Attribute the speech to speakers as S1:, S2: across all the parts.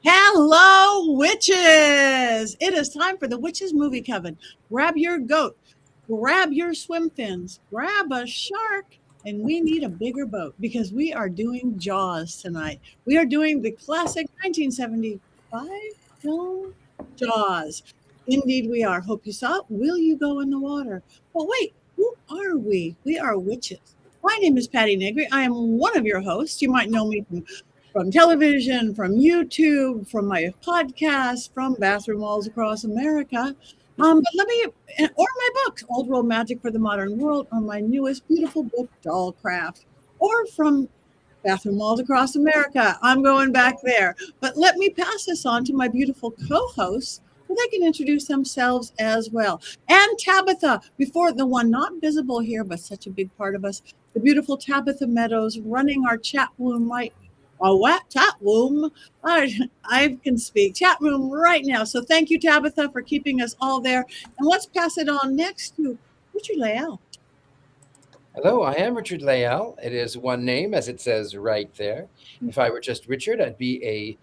S1: Hello, witches! It is time for the Witches Movie Coven. Grab your goat, grab your swim fins, grab a shark, and we need a bigger boat because we are doing Jaws tonight. We are doing the classic 1975 film Jaws. Indeed, we are. Hope you saw it. Will you go in the water? But wait, who are we? We are witches. My name is Patti Negri. I am one of your hosts. You might know me from television, from YouTube, from my podcast, from bathroom walls across America. But let me, or my books, Old World Magic for the Modern World, or my newest beautiful book, Dollcraft, or from bathroom walls across America. I'm going back there. But let me pass this on to my beautiful co-hosts so they can introduce themselves as well. And Tabitha, before the one not visible here, but such a big part of us, the beautiful Tabitha Meadows running our chat room right. Oh, what? Chat room? I can speak. Chat room right now. So thank you, Tabitha, for keeping us all there. And let's pass it on next to Richard-Lael.
S2: Hello, I am Richard-Lael. It is one name, as it says right there. If I were just Richard, I'd be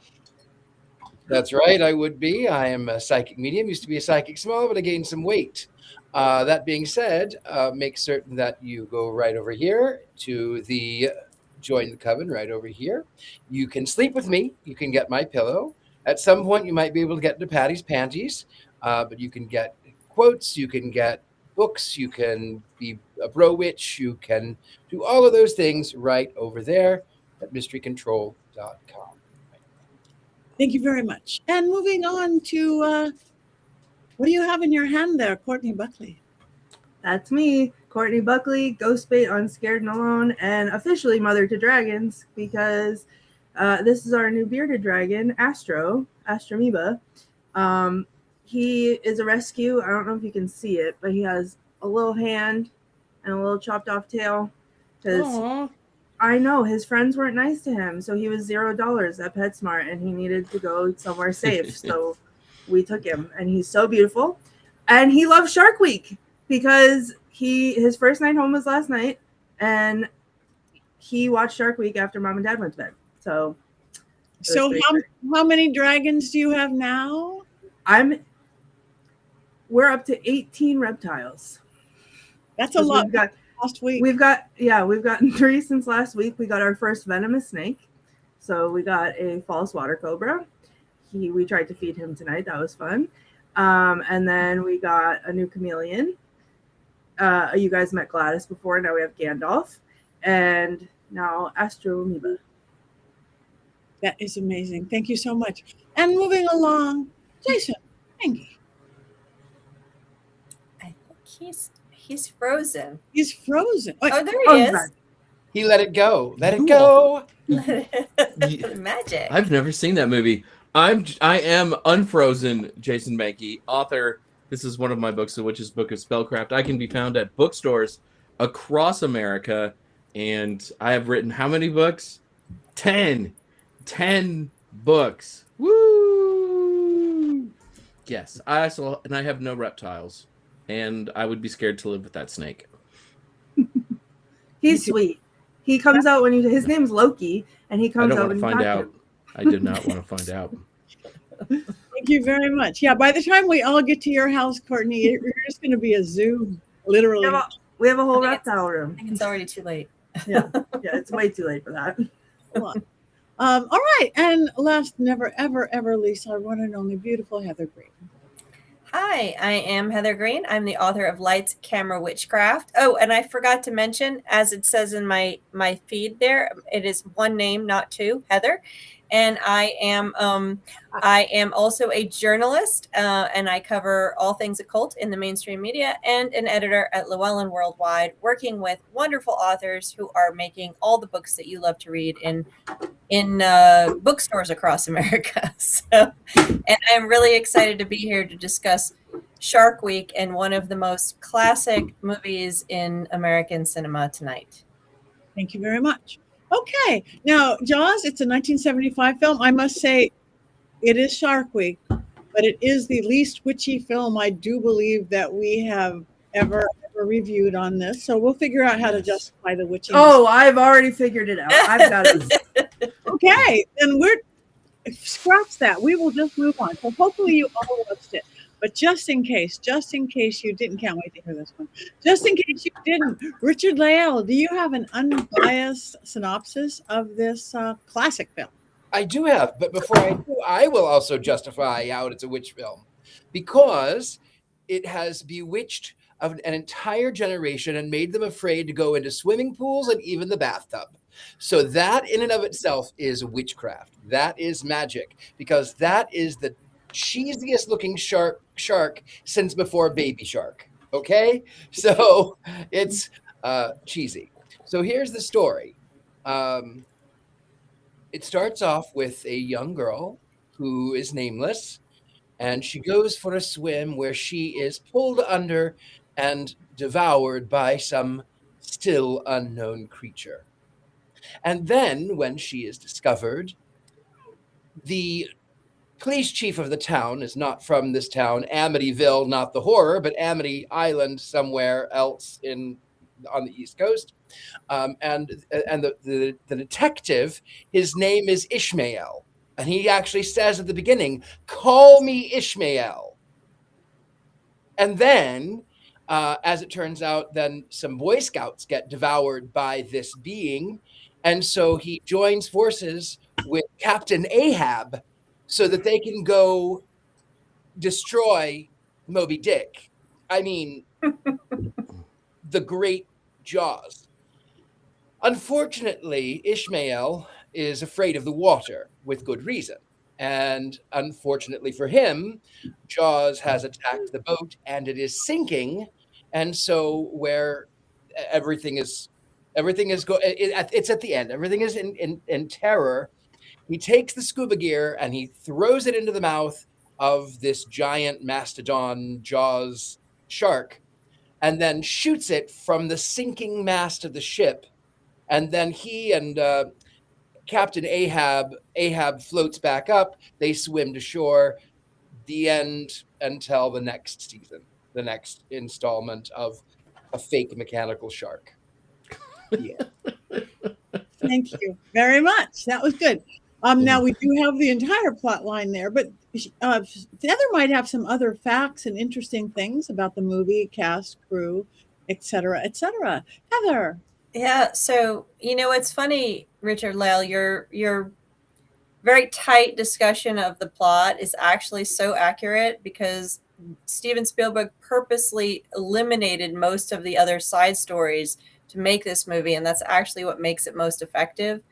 S2: That's right, I would be. I am a psychic medium. Used to be a psychic small, but I gained some weight. That being said, make certain that you go right over here to the join the coven right over here. You can sleep with me. You can get my pillow. At some point, you might be able to get into Patty's panties, but you can get quotes. You can get books. You can be a bro witch. You can do all of those things right over there at mysterycontrol.com.
S1: Thank you very much. And moving on to what do you have in your hand there, Courtney Buckley?
S3: That's me, Courtney Buckley, Ghostbait on Scared and Alone, and officially Mother to Dragons, because this is our new bearded dragon, Astromoeba. He is a rescue. I don't know if you can see it, but he has a little hand and a little chopped off tail. Because I know his friends weren't nice to him, so he was $0 at PetSmart, and he needed to go somewhere safe. So we took him, and he's so beautiful. And he loves Shark Week, because his first night home was last night, and he watched Shark Week after Mom and Dad went to bed. So
S1: how many dragons do you have now?
S3: We're up to 18 reptiles.
S1: That's a lot. Last week
S3: we've gotten 3 since last week. We got our first venomous snake. So we got a false water cobra. We tried to feed him tonight. That was fun. And then we got a new chameleon. You guys met Gladys before. Now we have Gandalf, and now Astromoeba.
S1: That is amazing. Thank you so much. And moving along, Jason, Mankey.
S4: I think he's frozen.
S1: He's frozen.
S4: Oh, there he is.
S3: Sorry.
S2: He let it go. Let it go.
S4: Magic.
S5: I've never seen that movie. I am unfrozen, Jason Mankey, author. This is one of my books, The Witch's Book of Spellcraft. I can be found at bookstores across America, and I have written how many books? 10 books. Woo! Yes, I have no reptiles, and I would be scared to live with that snake.
S3: He's sweet. He comes out when his name's Loki, and he comes out when you
S5: find out. I did not want to find out.
S1: Thank you very much. Yeah, by the time we all get to your house, Courtney, you're just going to be a zoo, literally.
S3: We have a whole reptile room.
S4: I think it's already too late.
S3: Yeah, it's way too late for that.
S1: All right, and last, never, ever, ever least, our one and only beautiful Heather Greene.
S4: Hi, I am Heather Greene. I'm the author of Lights, Camera, Witchcraft. Oh, and I forgot to mention, as it says in my feed there, it is one name, not two, Heather. And I am also a journalist, and I cover all things occult in the mainstream media, and an editor at Llewellyn Worldwide, working with wonderful authors who are making all the books that you love to read in bookstores across America. So, and I'm really excited to be here to discuss Shark Week and one of the most classic movies in American cinema tonight.
S1: Thank you very much. Okay, now Jaws, it's a 1975 film. I must say it is Shark Week, but it is the least witchy film I do believe that we have ever reviewed on this. So we'll figure out how to justify the witchiness.
S3: Oh, I've already figured it out. I've got it.
S1: Okay, then scratch that. We will just move on. So hopefully you all watched it. But just in case you didn't, can't wait to hear this one. Just in case you didn't, Richard-Lael, do you have an unbiased synopsis of this classic film?
S2: I do have, but before I do, I will also justify how it's a witch film, because it has bewitched an entire generation and made them afraid to go into swimming pools and even the bathtub. So that in and of itself is witchcraft. That is magic, because that is the cheesiest looking shark since before Baby Shark. Okay, so it's cheesy. So here's the story. It starts off with a young girl who is nameless, and she goes for a swim where she is pulled under and devoured by some still unknown creature. And then when she is discovered, the police chief of the town is not from this town, Amityville, not the horror, but Amity Island somewhere else on the East Coast. And the detective, his name is Ishmael. And he actually says at the beginning, "Call me Ishmael." And then, as it turns out, then some Boy Scouts get devoured by this being. And so he joins forces with Captain Ahab so that they can go destroy Moby Dick. I mean, the great Jaws. Unfortunately, Ishmael is afraid of the water with good reason. And unfortunately for him, Jaws has attacked the boat and it is sinking. And so where it's at the end, everything is in terror. He takes the scuba gear and he throws it into the mouth of this giant mastodon Jaws shark, and then shoots it from the sinking mast of the ship. And then he and Captain Ahab floats back up. They swim to shore. The end until the next season, the next installment of a fake mechanical shark. Yeah.
S1: Thank you very much. That was good. Now we do have the entire plot line there, but Heather might have some other facts and interesting things about the movie, cast, crew, etc., etc. Heather.
S4: Yeah, so it's funny, Richard-Lael, your very tight discussion of the plot is actually so accurate, because Steven Spielberg purposely eliminated most of the other side stories to make this movie, and that's actually what makes it most effective,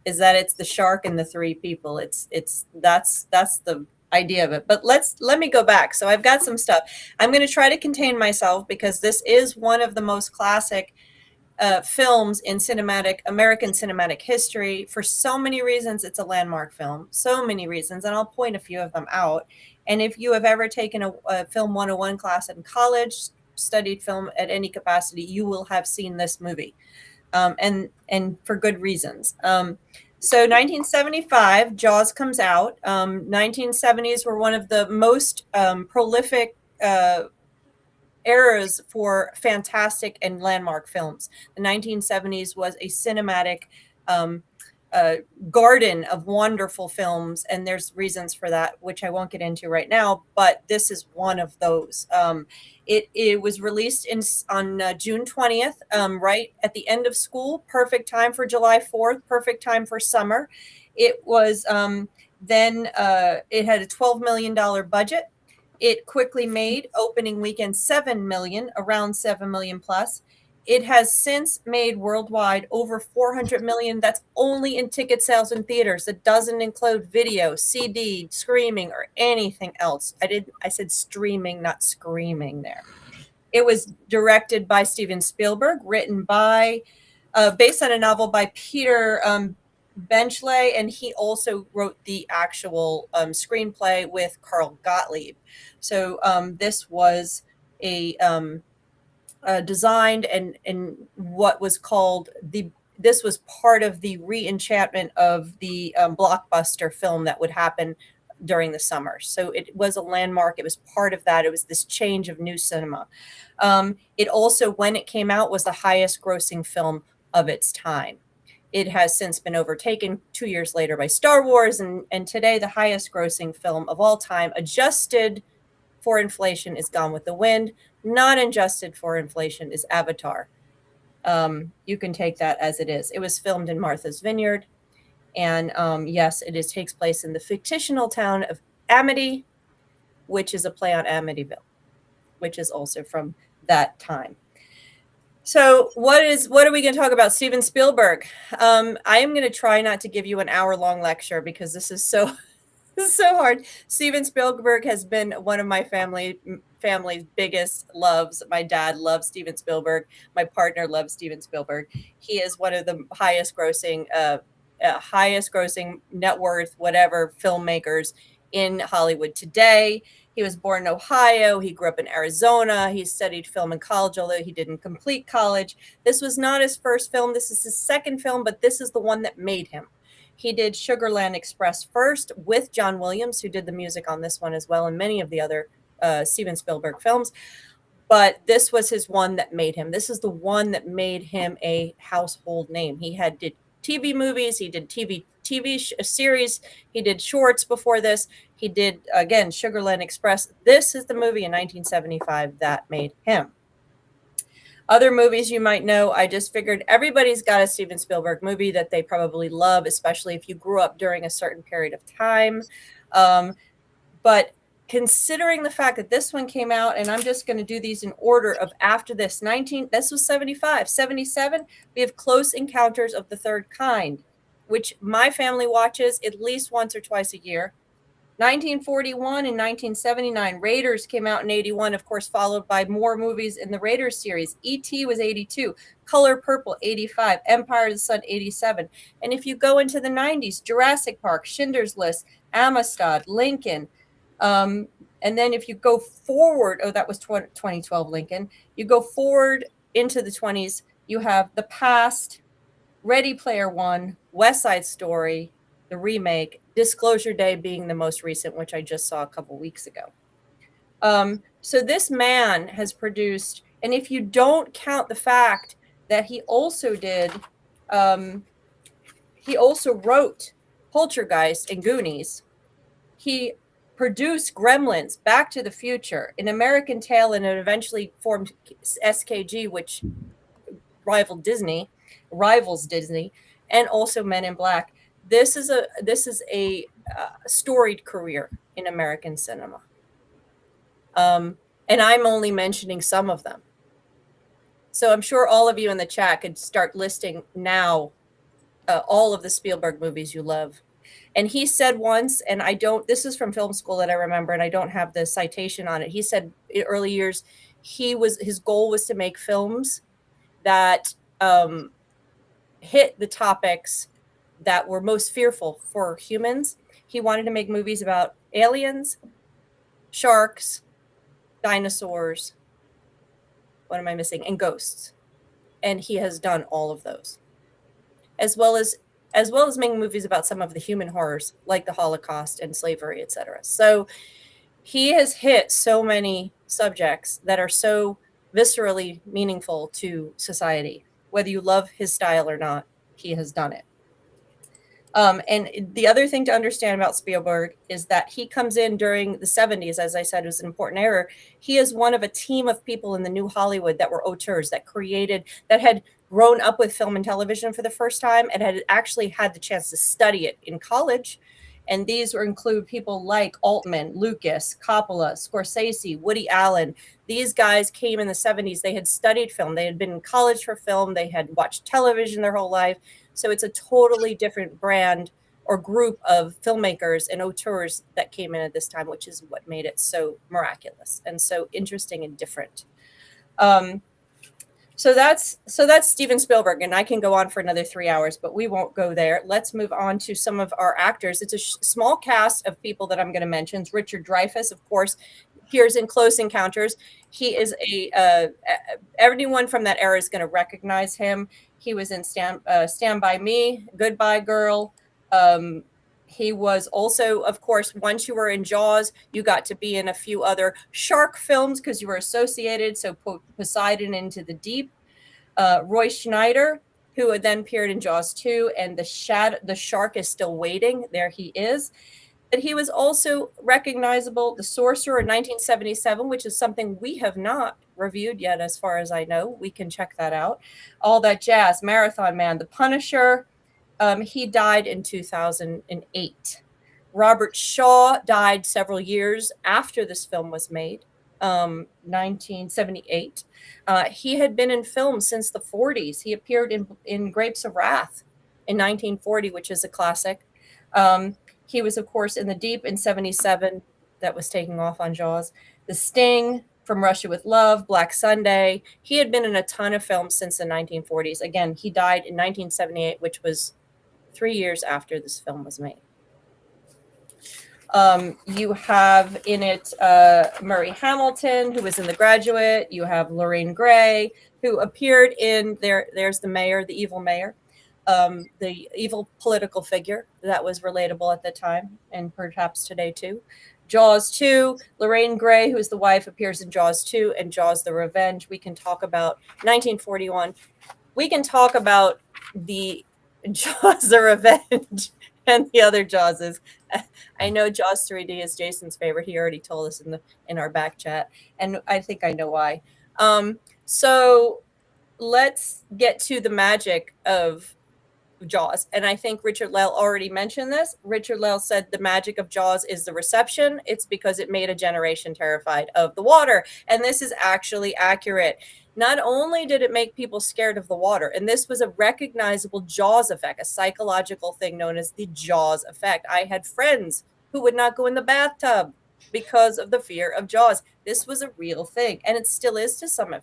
S4: is that it's the shark and the three people. That's the idea of it. But let me go back. So I've got some stuff. I'm going to try to contain myself, because this is one of the most classic films in American cinematic history. For so many reasons, it's a landmark film. So many reasons, and I'll point a few of them out. And if you have ever taken a film 101 class in college, studied film at any capacity, you will have seen this movie, and for good reasons. So 1975, Jaws comes out. 1970s were one of the most prolific eras for fantastic and landmark films. The 1970s was a cinematic garden of wonderful films, and there's reasons for that, which I won't get into right now, but this is one of those. It was released on June 20th, right at the end of school, perfect time for July 4th, perfect time for summer. It was it had a $12 million budget. It quickly made opening weekend $7 million, around $7 million plus. It has since made worldwide over $400 million. That's only in ticket sales in theaters. It doesn't include video, CD, streaming, or anything else. I said streaming, not screaming there. It was directed by Steven Spielberg, written by, based on a novel by Peter Benchley, and he also wrote the actual screenplay with Carl Gottlieb. So this was designed and what was called this was part of the re-enchantment of the blockbuster film that would happen during the summer. So it was a landmark. It was part of that. It was this change of new cinema. It also, when it came out, was the highest grossing film of its time. It has since been overtaken 2 years later by Star Wars, and today the highest grossing film of all time, adjusted for inflation, is Gone with the Wind. Not adjusted for inflation is Avatar. You can take that as it is. It was filmed in Martha's Vineyard, and yes, takes place in the fictional town of Amity, which is a play on Amityville, which is also from that time. So what are we going to talk about? Steven Spielberg. I am going to try not to give you an hour-long lecture because this is so hard. Steven Spielberg has been one of my family's biggest loves. My dad loves Steven Spielberg. My partner loves Steven Spielberg. He is one of the highest grossing net worth, whatever, filmmakers in Hollywood today. He was born in Ohio. He grew up in Arizona. He studied film in college, although he didn't complete college. This was not his first film. This is his second film, but this is the one that made him. He did Sugarland Express first with John Williams, who did the music on this one as well, and many of the other Steven Spielberg films. But this was his one that made him. This is the one that made him a household name. He did TV movies. He did TV series. He did shorts before this. He did, again, Sugarland Express. This is the movie in 1975 that made him. Other movies you might know, I just figured everybody's got a Steven Spielberg movie that they probably love, especially if you grew up during a certain period of time. But considering the fact that this one came out, and I'm just going to do these in order of after this, this was 75, 77, we have Close Encounters of the Third Kind, which my family watches at least once or twice a year. 1941 and 1979, Raiders came out in 81, of course, followed by more movies in the Raiders series. E.T. was 82, Color Purple 85, Empire of the Sun 87. And if you go into the 90s, Jurassic Park, Schindler's List, Amistad, Lincoln. And then if you go forward, that was 2012 Lincoln. You go forward into the 20s, you have The Past, Ready Player One, West Side Story, the remake, Disclosure Day being the most recent, which I just saw a couple weeks ago. So this man has produced, and if you don't count the fact that he also wrote Poltergeist and Goonies, he produced Gremlins, Back to the Future, An American Tail, and it eventually formed SKG, which rivals Disney, and also Men in Black. This is a storied career in American cinema. And I'm only mentioning some of them. So I'm sure all of you in the chat could start listing now all of the Spielberg movies you love. And he said once, and this is from film school that I remember, and I don't have the citation on it. He said in early years, his goal was to make films that hit the topics that were most fearful for humans. He wanted to make movies about aliens, sharks, dinosaurs, what am I missing? And ghosts. And he has done all of those. As well as making movies about some of the human horrors, like the Holocaust and slavery, etc. So he has hit so many subjects that are so viscerally meaningful to society. Whether you love his style or not, he has done it. And the other thing to understand about Spielberg is that he comes in during the 70s, as I said, was an important era. He is one of a team of people in the new Hollywood that were auteurs, that had grown up with film and television for the first time and had actually had the chance to study it in college. And these include people like Altman, Lucas, Coppola, Scorsese, Woody Allen. These guys came in the 70s. They had studied film. They had been in college for film. They had watched television their whole life. So it's a totally different brand or group of filmmakers and auteurs that came in at this time, which is what made it so miraculous and so interesting and different. So that's Steven Spielberg, and I can go on for another 3 hours, but we won't go there. Let's move on to some of our actors. It's a small cast of people that I'm going to mention. It's Richard Dreyfuss, of course, appears in Close Encounters. He is everyone from that era is going to recognize him. He was in Stand By Me, Goodbye Girl. He was also, of course, once you were in Jaws, you got to be in a few other shark films because you were associated. So Poseidon Into the Deep. Roy Scheider, who had then appeared in Jaws 2, and the shark is still waiting. There he is. But he was also recognizable, The Sorcerer in 1977, which is something we have not reviewed yet, as far as I know. We can check that out. All That Jazz, Marathon Man, The Punisher. He died in 2008. Robert Shaw died several years after this film was made, 1978. He had been in film since the 40s. He appeared in Grapes of Wrath in 1940, which is a classic. He was, of course, in The Deep in 77. That was taking off on Jaws. The Sting, From Russia with Love, Black Sunday. He had been in a ton of films since the 1940s. Again, he died in 1978, which was 3 years after this film was made. You have in it Murray Hamilton, who was in The Graduate. You have Lorraine Gray, who appeared in there's the mayor, the evil mayor, the evil political figure that was relatable at the time and perhaps today too. Jaws 2, Lorraine Gray, who is the wife, appears in Jaws 2 and Jaws the Revenge. We can talk about 1941. We can talk about the Jaws the Revenge and the other Jawses. I know Jaws 3D is Jason's favorite. He already told us in our back chat, and I think I know why. So let's get to the magic of Jaws. And I think Richard-Lael already mentioned this. Richard-Lael said the magic of Jaws is the reception. It's because it made a generation terrified of the water. And this is actually accurate. Not only did it make people scared of the water, and this was a recognizable Jaws effect, a psychological thing known as the Jaws effect. I had friends who would not go in the bathtub because of the fear of Jaws. This was a real thing, and it still is to some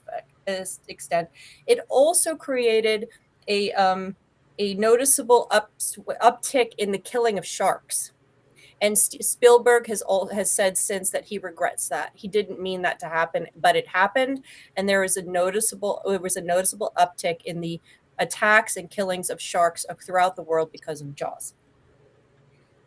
S4: extent. It also created a noticeable uptick in the killing of sharks. And Spielberg has said since that he regrets that. He didn't mean that to happen, but it happened, and there was a noticeable uptick in the attacks and killings of sharks throughout the world because of Jaws.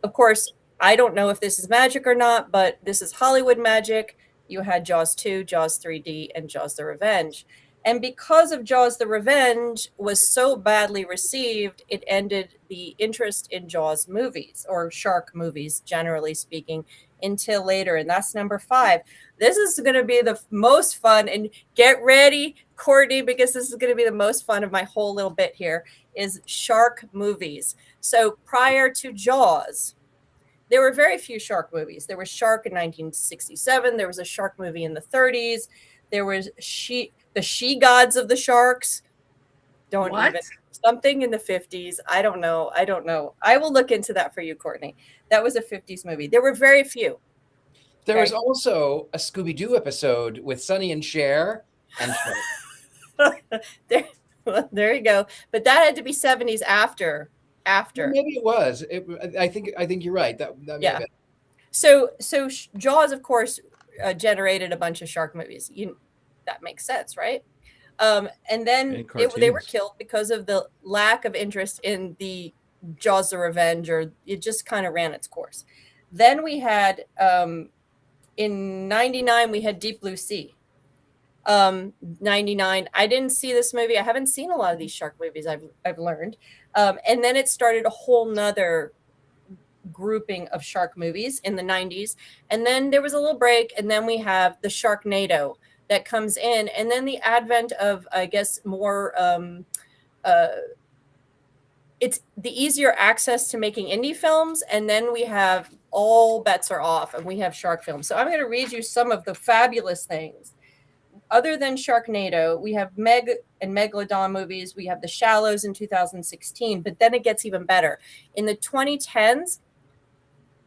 S4: Of course, I don't know if this is magic or not, but this is Hollywood magic. You had Jaws 2, Jaws 3D, and Jaws the Revenge. And because of Jaws the Revenge was so badly received, it ended the interest in Jaws movies, or shark movies, generally speaking, until later. And that's number 5. This is going to be the most fun. And get ready, Courtney, because this is going to be the most fun of my whole little bit here, is shark movies. So prior to Jaws, there were very few shark movies. There was Shark in 1967. There was a shark movie in the 30s. There was the She-Gods of the Sharks. Something in the 50s. I don't know. I will look into that for you, Courtney. That was a 50s movie. There were very few.
S2: There was also a Scooby-Doo episode with Sonny and Cher. And
S4: there you go. But that had to be 70s after.
S2: Maybe it was. I think you're right. That
S4: yeah. So Jaws, of course, generated a bunch of shark movies. That makes sense, right? And then they were killed because of the lack of interest in the Jaws the Revenge, or it just kind of ran its course. Then we had, in 99, we had Deep Blue Sea. 99, I didn't see this movie. I haven't seen a lot of these shark movies, I've learned. And then it started a whole nother grouping of shark movies in the 90s. And then there was a little break, and then we have the Sharknado that comes in, and then the advent of, I guess, more it's the easier access to making indie films, and then we have all bets are off, and we have shark films. So I'm going to read you some of the fabulous things. Other than Sharknado, we have Meg and Megalodon movies. We have The Shallows in 2016, but then it gets even better. In the 2010s,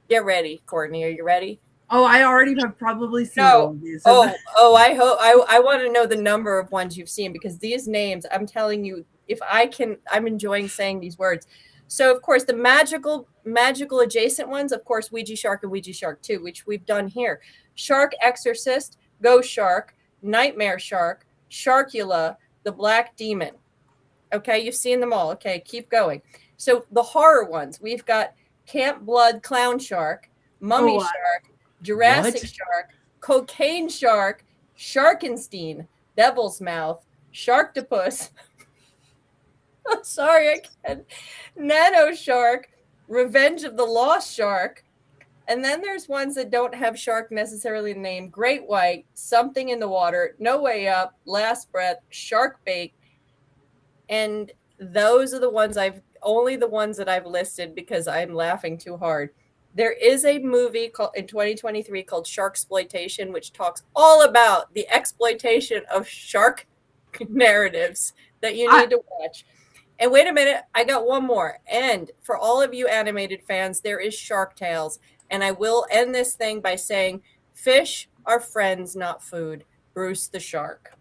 S4: get ready, Courtney. Are you ready?
S3: Oh, I already have probably seen all of these.
S4: I hope I want to know the number of ones you've seen, because these names, I'm telling you, I'm enjoying saying these words. So of course the magical adjacent ones, of course, Ouija Shark and Ouija Shark 2, which we've done here. Shark Exorcist, Ghost Shark, Nightmare Shark, Sharkula, The Black Demon. Okay, you've seen them all. Okay, keep going. So the horror ones, we've got Camp Blood Clown Shark, Mummy Shark, Jurassic Shark, Cocaine Shark, Sharkenstein, Devil's Mouth, Sharktopus. Sorry, I can't. Nano Shark, Revenge of the Lost Shark. And then there's ones that don't have shark necessarily named: Great White, Something in the Water, No Way Up, Last Breath, Shark Bait. And those are the ones only the ones that I've listed because I'm laughing too hard. There is a movie called in 2023 called Sharksploitation, which talks all about the exploitation of shark narratives that you need to watch. And wait a minute, I got one more. And for all of you animated fans, there is Shark Tales. And I will end this thing by saying, fish are friends, not food. Bruce the Shark.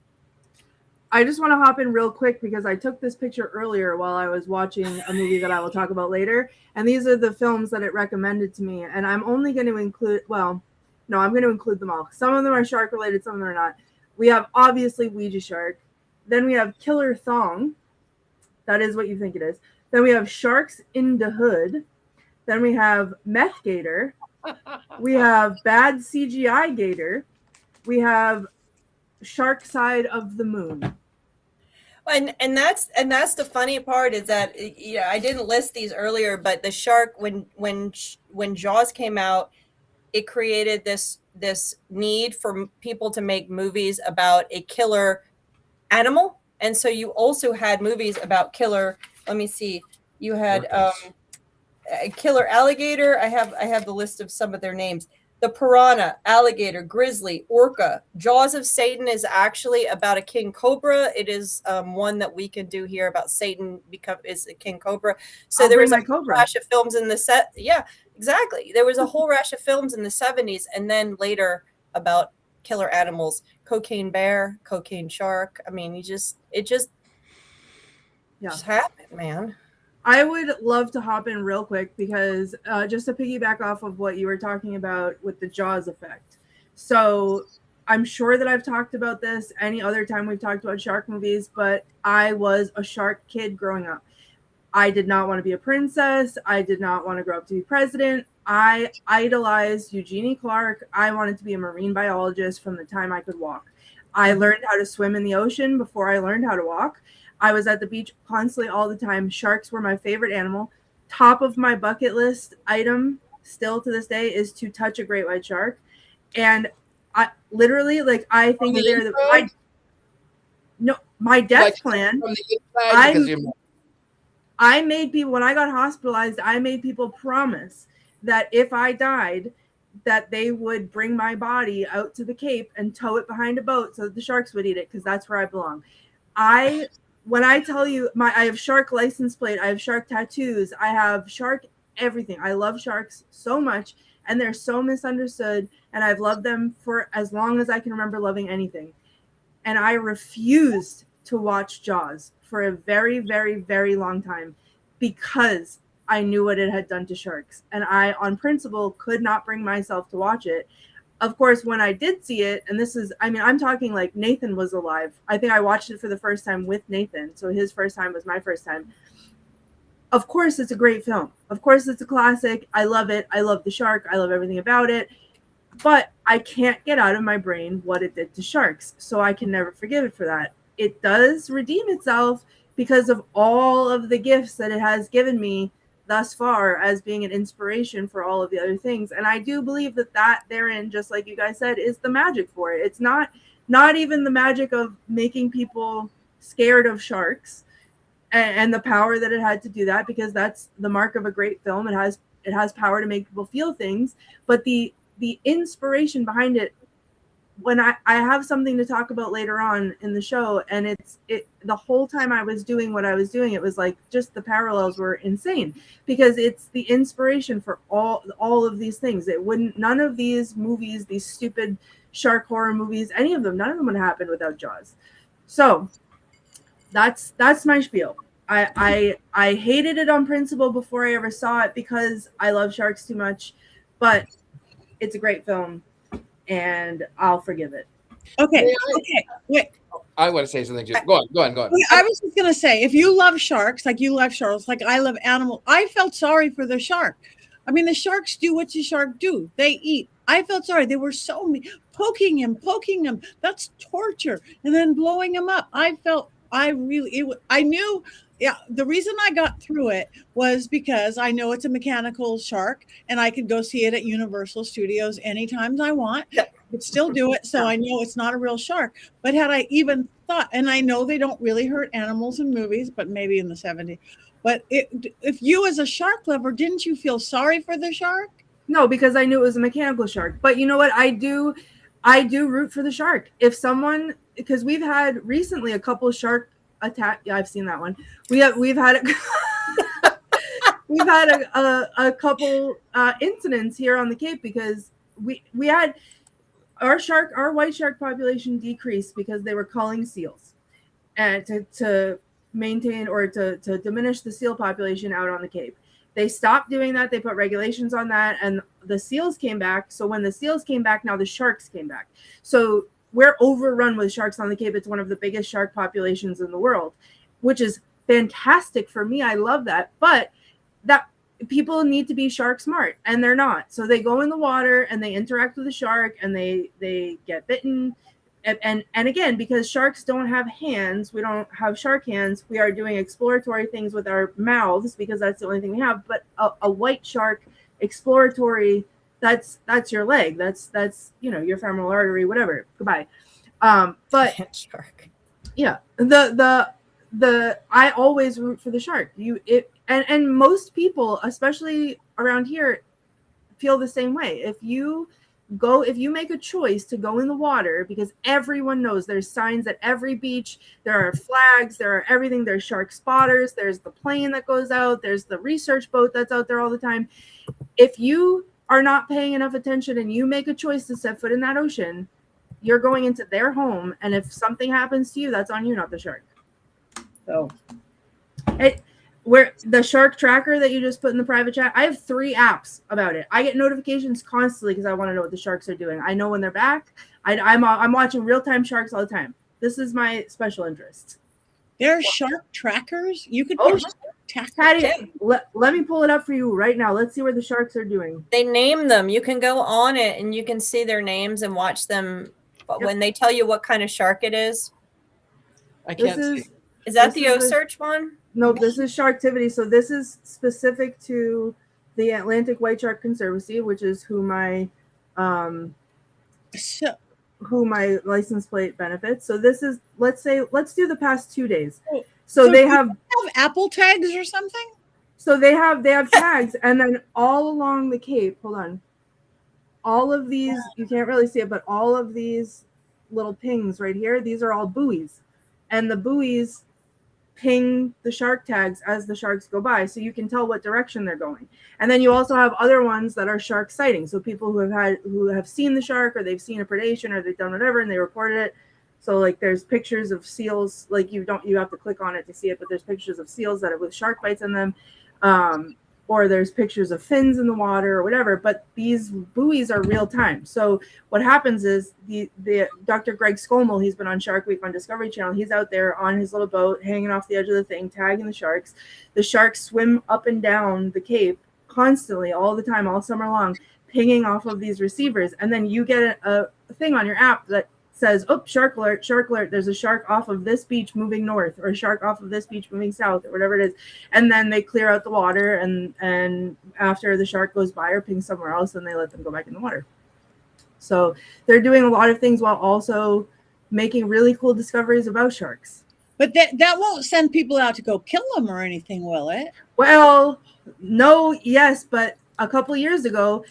S3: I just want to hop in real quick because I took this picture earlier while I was watching a movie that I will talk about later. And these are the films that it recommended to me. And I'm only going to include, I'm going to include them all. Some of them are shark related, some of them are not. We have obviously Ouija Shark. Then we have Killer Thong. That is what you think it is. Then we have Sharks in the Hood. Then we have Meth Gator. We have Bad CGI Gator. We have Shark Side of the Moon.
S4: And that's the funny part is that I didn't list these earlier, but the shark when Jaws came out, it created this need for people to make movies about a killer animal, and so you also had movies about killer. Let me see, you had a killer alligator. I have the list of some of their names. The piranha, alligator, grizzly, orca. Jaws of Satan is actually about a king cobra. It is one that we can do here about Satan is a king cobra. So there was a whole rash of films in the set. Yeah, exactly. There was a whole rash of films in the 70s, and then later about killer animals. Cocaine bear, cocaine shark. I mean, it just happened, man.
S3: I would love to hop in real quick because just to piggyback off of what you were talking about with the Jaws effect. So I'm sure that I've talked about this any other time we've talked about shark movies, but I was a shark kid growing up. I did not want to be a princess. I did not want to grow up to be president. I idolized Eugenie Clark. I wanted to be a marine biologist from the time I could walk. I learned how to swim in the ocean before I learned how to walk. I was at the beach constantly all the time. Sharks were my favorite animal. Top of my bucket list item still to this day is to touch a great white shark. And I literally, I think of there that my death plan. I made people, when I got hospitalized, I made people promise that if I died, that they would bring my body out to the Cape and tow it behind a boat so that the sharks would eat it, because that's where I belong. When I tell you, I have shark license plate, I have shark tattoos, I have shark everything. I love sharks so much, and they're so misunderstood, and I've loved them for as long as I can remember loving anything. And I refused to watch Jaws for a very, very, very long time because I knew what it had done to sharks. And I, on principle, could not bring myself to watch it. Of course, when I did see it, and this is, I'm talking like Nathan was alive. I think I watched it for the first time with Nathan. So his first time was my first time. Of course, it's a great film. Of course, it's a classic. I love it. I love the shark. I love everything about it. But I can't get out of my brain what it did to sharks. So I can never forgive it for that. It does redeem itself because of all of the gifts that it has given me thus far as being an inspiration for all of the other things. And I do believe that therein, just like you guys said, is the magic for it. It's not even the magic of making people scared of sharks and the power that it had to do that, because that's the mark of a great film. It has power to make people feel things, but the inspiration behind it, when I have something to talk about later on in the show, and it the whole time I was doing what I was doing, it was like just the parallels were insane, because it's the inspiration for all of these things. None of these movies, these stupid shark horror movies, none of them would happen without Jaws. So that's my spiel. I hated it on principle before I ever saw it because I love sharks too much, but it's a great film. And I'll forgive it.
S1: Okay. Wait.
S2: I want to say something too. Go on.
S1: I was just going to say, if you love sharks, like you love sharks, like I love animals, I felt sorry for the shark. I mean, the sharks do what the shark do. They eat. I felt sorry. They were so mean. Poking him. That's torture. And then blowing him up. I felt I knew, yeah, the reason I got through it was because I know it's a mechanical shark and I could go see it at Universal Studios anytime I want. But still do it. So I know it's not a real shark. But had I even thought, and I know they don't really hurt animals in movies, but maybe in the 70s. But if you as a shark lover, didn't you feel sorry for the shark?
S3: No, because I knew it was a mechanical shark. But you know what? I do root for the shark. If someone, because we've had recently a couple shark attack. Yeah, I've seen that one. We've had we've had a couple incidents here on the Cape because we had our white shark population decreased because they were culling seals, and to maintain or to diminish the seal population out on the Cape. They stopped doing that. They put regulations on that, and the seals came back. So when the seals came back, now the sharks came back. So we're overrun with sharks on the Cape. It's one of the biggest shark populations in the world, which is fantastic for me. I love that. But that people need to be shark smart, and they're not. So they go in the water and they interact with the shark, and they get bitten. And again, because sharks don't have hands, we don't have shark hands. We are doing exploratory things with our mouths because that's the only thing we have. But a white shark exploratory, that's your leg. That's your femoral artery, whatever. Goodbye. But
S4: shark.
S3: Yeah, the I always root for the shark. And most people, especially around here, feel the same way. If you make a choice to go in the water, because everyone knows there's signs at every beach, there are flags, there are everything, there's shark spotters, there's the plane that goes out, there's the research boat that's out there all the time. If you are not paying enough attention and you make a choice to set foot in that ocean, you're going into their home, and if something happens to you, that's on you, not the shark. So where the shark tracker that you just put in the private chat, I have 3 apps about it. I get notifications constantly because I want to know what the sharks are doing. I know when they're back. I'm watching real-time sharks all the time. This is my special interest.
S1: There are shark trackers? You could
S3: Patty, let me pull it up for you right now. Let's see where the sharks are doing.
S4: They name them. You can go on it and you can see their names and watch them. But when they tell you what kind of shark it is.
S2: I can't see.
S4: Is that the O-Search one?
S3: No, this is Sharktivity. So this is specific to the Atlantic White Shark Conservancy, which is who my license plate benefits. So this is, let's do the past 2 days. So they have
S1: Apple tags or something.
S3: So they have tags, and then all along the Cape. Hold on. All of these, you can't really see it, but all of these little pings right here, these are all buoys, and the buoys ping the shark tags as the sharks go by, so you can tell what direction they're going. And then you also have other ones that are shark sightings, so people who have seen the shark, or they've seen a predation, or they've done whatever and they reported it. So like there's pictures of seals, like you have to click on it to see it, but there's pictures of seals that have with shark bites in them, or there's pictures of fins in the water or whatever. But these buoys are real time. So what happens is the Dr. Greg Skolmel, he's been on Shark Week on Discovery Channel. He's out there on his little boat, hanging off the edge of the thing, tagging the sharks. The sharks swim up and down the Cape constantly, all the time, all summer long, pinging off of these receivers. And then you get a thing on your app that says, oh, shark alert, there's a shark off of this beach moving north, or a shark off of this beach moving south, or whatever it is. And then they clear out the water, and after the shark goes by or pings somewhere else, then they let them go back in the water. So they're doing a lot of things while also making really cool discoveries about sharks.
S1: But that won't send people out to go kill them or anything, will it?
S3: Well, no, yes, but a couple years ago,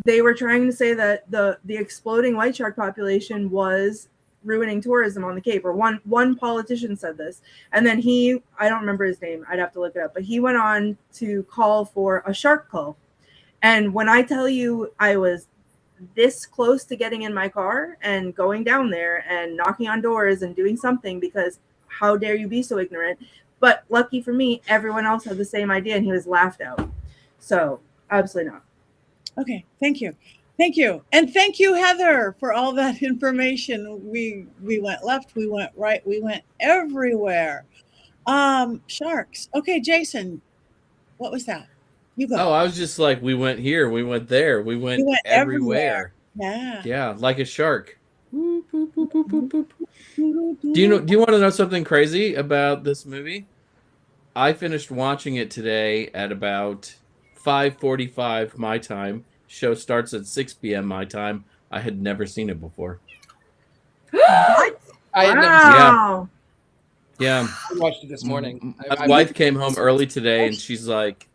S3: they were trying to say that the exploding white shark population was ruining tourism on the Cape, or one politician said this. And then I don't remember his name, I'd have to look it up, but he went on to call for a shark cull. And when I tell you I was this close to getting in my car and going down there and knocking on doors and doing something, because how dare you be so ignorant? But lucky for me, everyone else had the same idea and he was laughed out. So absolutely not.
S1: Okay, thank you. And thank you, Heather, for all that information. We went left, we went right, we went everywhere. Sharks. Okay, Jason, what was that? You go.
S5: Oh, I was just like, we went here, we went there, we went everywhere.
S1: Yeah.
S5: Yeah, like a shark. Whoop, whoop, whoop, whoop, whoop, whoop. Do you want to know something crazy about this movie? I finished watching it today at about 5:45 my time. Show starts at 6 p.m. my time. I had never seen it before.
S3: What?
S2: I had never
S3: Wow.
S5: Yeah.
S2: watched it this morning.
S5: My wife came home early today and she's like,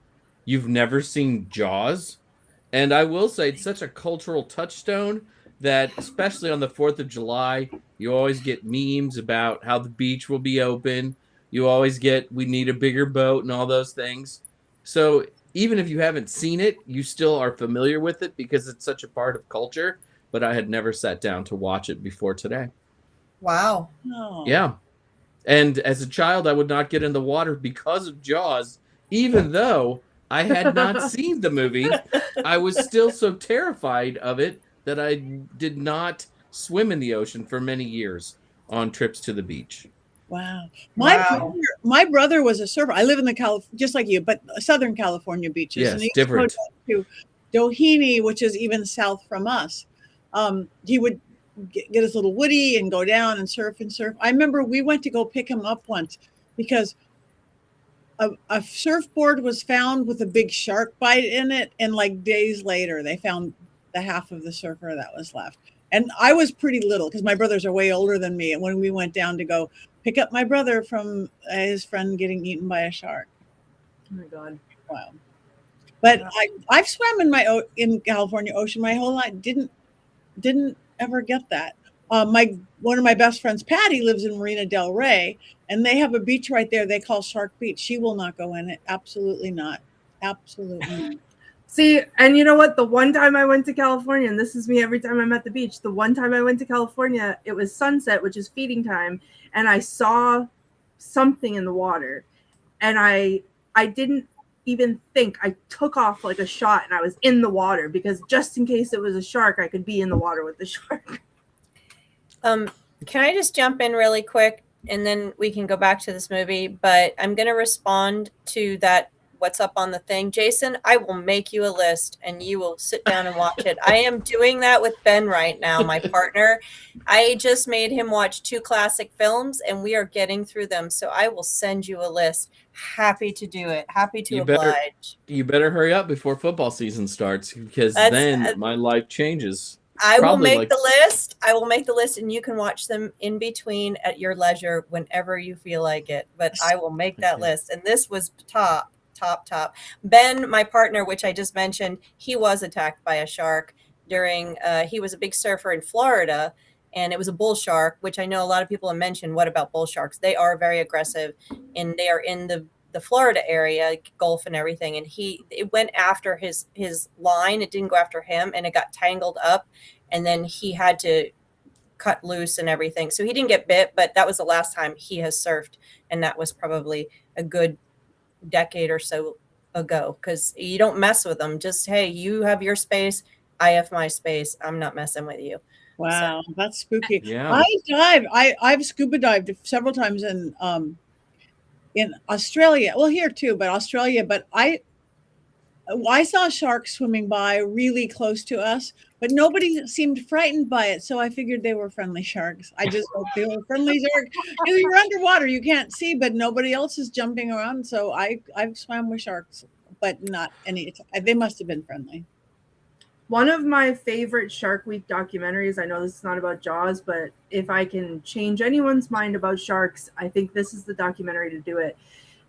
S5: "You've never seen Jaws?" And I will say it's such a cultural touchstone that, especially on the 4th of July, you always get memes about how the beach will be open. You always get, we need a bigger boat and all those things. So even if you haven't seen it, you still are familiar with it because it's such a part of culture. But I had never sat down to watch it before today.
S4: Wow.
S1: Oh.
S5: Yeah. And as a child, I would not get in the water because of Jaws, even though I had not seen the movie. I was still so terrified of it that I did not swim in the ocean for many years on trips to the beach.
S1: Wow.
S4: Wow.
S1: My brother was a surfer. I live in the just like you, but Southern California beaches.
S5: Yes,
S1: and he
S5: different.
S1: Used to go to Doheny, which is even south from us. He would get his little woody and go down and surf and surf. I remember we went to go pick him up once because a surfboard was found with a big shark bite in it. And like days later, they found the half of the surfer that was left. And I was pretty little because my brothers are way older than me. And when we went down to go pick up my brother from his friend getting eaten by a shark.
S3: Oh my God.
S1: Wow. But I've swam in California ocean my whole life. Didn't ever get that. One of my best friends, Patti, lives in Marina Del Rey, and they have a beach right there they call Shark Beach. She will not go in it. Absolutely not. Absolutely not.
S3: See, and you know what? The one time I went to California, and this is me every time I'm at the beach, the one time I went to California, it was sunset, which is feeding time, and I saw something in the water, and I didn't even think. I took off like a shot, and I was in the water because just in case it was a shark, I could be in the water with the shark.
S4: Can I just jump in really quick and then we can go back to this movie? But I'm going to respond to that. What's up on the thing, Jason? I will make you a list and you will sit down and watch it. I am doing that with Ben right now, my partner. I just made him watch 2 classic films and we are getting through them. So I will send you a list. Happy to do it. Happy to oblige.
S5: You better hurry up before football season starts because then my life changes.
S4: I will make the list. I will make the list and you can watch them in between at your leisure whenever you feel like it. But I will make that list. And this was top. Ben, my partner, which I just mentioned, he was attacked by a shark during, he was a big surfer in Florida, and it was a bull shark, which I know a lot of people have mentioned. What about bull sharks? They are very aggressive, and they are in the Florida area, Gulf and everything. And it went after his line. It didn't go after him, and it got tangled up, and then he had to cut loose and everything. So he didn't get bit, but that was the last time he has surfed, and that was probably a good decade or so ago, because you don't mess with them. Just, hey, you have your space, I have my space, I'm not messing with you.
S1: Wow, that's spooky.
S5: Yeah.
S1: I've scuba dived several times in Australia. Well, here too, but Australia. But I saw sharks swimming by really close to us, but nobody seemed frightened by it. So I figured they were friendly sharks. I just hope they were friendly sharks. Because you're underwater, you can't see, but nobody else is jumping around. So I've swam with sharks, but not any. They must have been friendly.
S3: One of my favorite Shark Week documentaries, I know this is not about Jaws, but if I can change anyone's mind about sharks, I think this is the documentary to do it.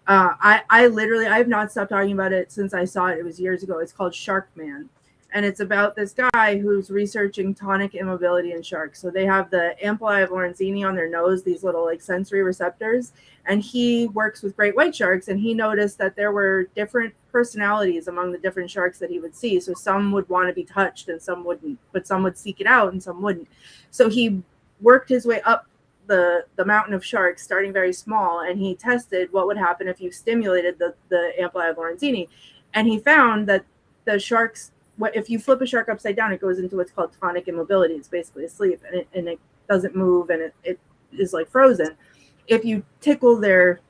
S3: I have not stopped talking about it since I saw it. It was years ago. It's called Shark Man. And it's about this guy who's researching tonic immobility in sharks. So they have the ampullae of Lorenzini on their nose, these little like sensory receptors. And he works with great white sharks, and he noticed that there were different personalities among the different sharks that he would see. So some would want to be touched and some wouldn't, but some would seek it out and some wouldn't. So he worked his way up the mountain of sharks, starting very small, and he tested what would happen if you stimulated the ampullae of Lorenzini. And he found that the sharks, if you flip a shark upside down, it goes into what's called tonic immobility. It's basically asleep, and it doesn't move, and it is like frozen. If you tickle their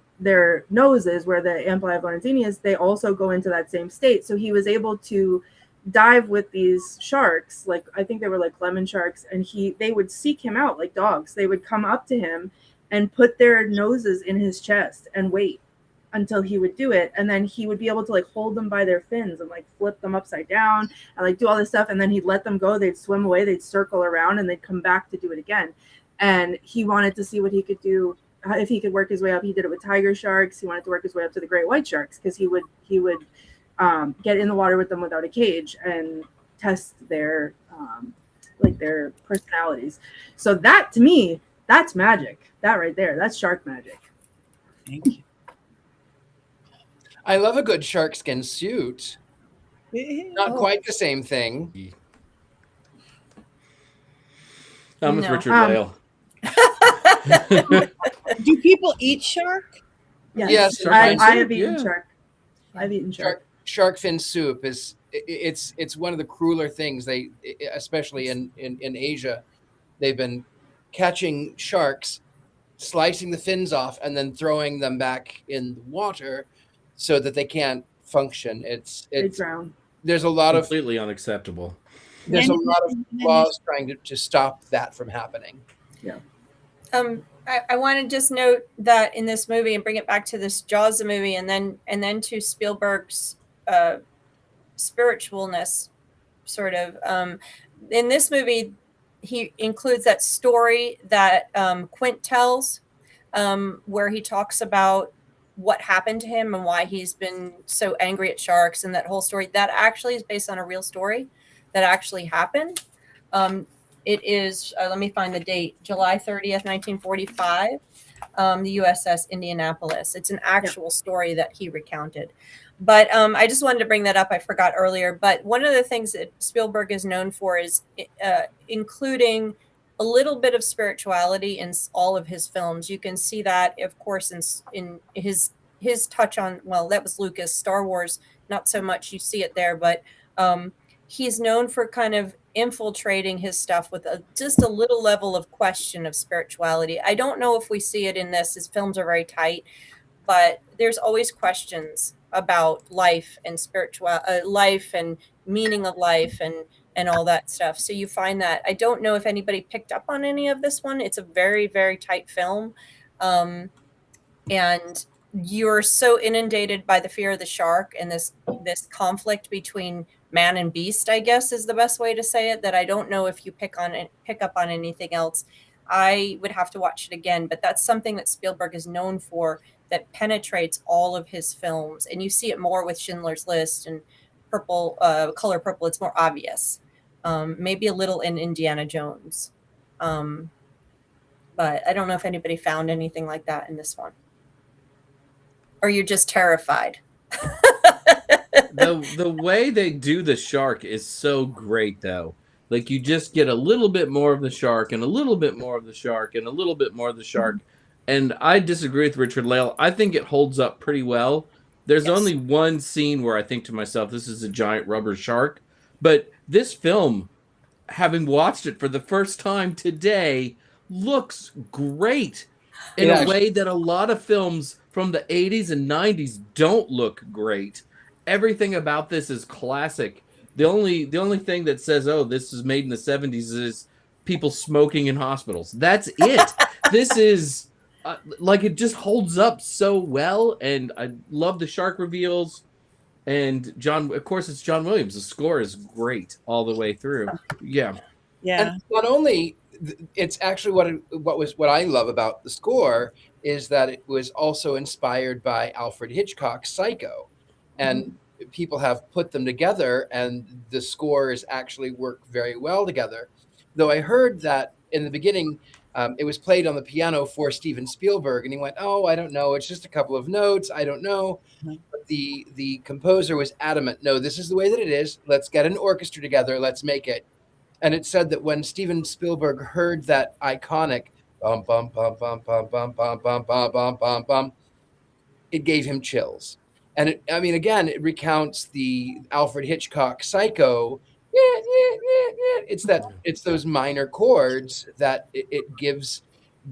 S3: noses where the ampullae of Lorenzini is, they also go into that same state. So he was able to dive with these sharks, like I think they were like lemon sharks, and they would seek him out like dogs. They would come up to him and put their noses in his chest and wait until he would do it, and then he would be able to like hold them by their fins and like flip them upside down and like do all this stuff, and then he'd let them go. They'd swim away, they'd circle around, and they'd come back to do it again. And he wanted to see what he could do, if he could work his way up. He did it with tiger sharks. He wanted to work his way up to the great white sharks, because he would get in the water with them without a cage and test their their personalities. So that, to me, that's magic. That right there, that's shark magic.
S1: Thank you.
S2: I love a good shark skin suit. Not quite the same thing.
S5: I'm with
S4: No.
S5: Richard-Lael.
S1: Do people eat shark?
S2: Yes,
S3: I
S5: shark
S3: have
S5: fin
S3: eaten
S5: soup,
S3: shark. I've eaten shark.
S2: Shark fin soup is it's one of the crueler things. They, especially in Asia, they've been catching sharks, slicing the fins off, and then throwing them back in the water so that they can't function.
S3: They drown.
S2: There's a lot of
S5: Completely unacceptable.
S2: laws trying to stop that from happening.
S4: I want to just note that in this movie, and bring it back to this Jaws movie, and then to Spielberg's spiritualness, sort of. In this movie, he includes that story that Quint tells, where he talks about what happened to him and why he's been so angry at sharks, and that whole story that actually is based on a real story that actually happened. It is, let me find the date, July 30th, 1945, the USS Indianapolis. It's an actual story that he recounted. But I just wanted to bring that up. I forgot earlier. But one of the things that Spielberg is known for is including a little bit of spirituality in all of his films. You can see that, of course, in his touch on, well, that was Lucas. Star Wars, not so much. You see it there. But he's known for kind of infiltrating his stuff with just a little level of question of spirituality. I don't know if we see it in this. His films are very tight, but there's always questions about life and life and meaning of life and all that stuff. So you find that. I don't know if anybody picked up on any of this one. It's a very, very tight film. And you're so inundated by the fear of the shark and this conflict between man and beast, I guess is the best way to say it, that I don't know if you pick up on anything else. I would have to watch it again, but that's something that Spielberg is known for, that penetrates all of his films. And you see it more with Schindler's List and Color Purple. It's more obvious. Maybe a little in Indiana Jones. But I don't know if anybody found anything like that in this one. Or you're just terrified.
S5: The way they do the shark is so great, though. Like, you just get a little bit more of the shark and a little bit more of the shark and a little bit more of the shark. And I disagree with Richard-Lael. I think it holds up pretty well. There's only one scene where I think to myself, this is a giant rubber shark. But this film, having watched it for the first time today, looks great in a way that a lot of films from the 80s and 90s don't look great. Everything about this is classic. The only thing that says, oh, this is made in the 70s is people smoking in hospitals. That's it. This is it just holds up so well, and I love the shark reveals. And of course, it's John Williams. The score is great all the way through. Yeah.
S2: And not only, it's actually what I love about the score is that it was also inspired by Alfred Hitchcock's Psycho, and people have put them together, and the scores actually work very well together. Though I heard that in the beginning, it was played on the piano for Steven Spielberg, and he went, "Oh, I don't know. It's just a couple of notes. I don't know." But the composer was adamant, "No, this is the way that it is. Let's get an orchestra together. Let's make it." And it said that when Steven Spielberg heard that iconic bum bum bum bum bum bum bum bum bum bum bum bum, it gave him chills. And it recounts the Alfred Hitchcock Psycho. It's those minor chords that it gives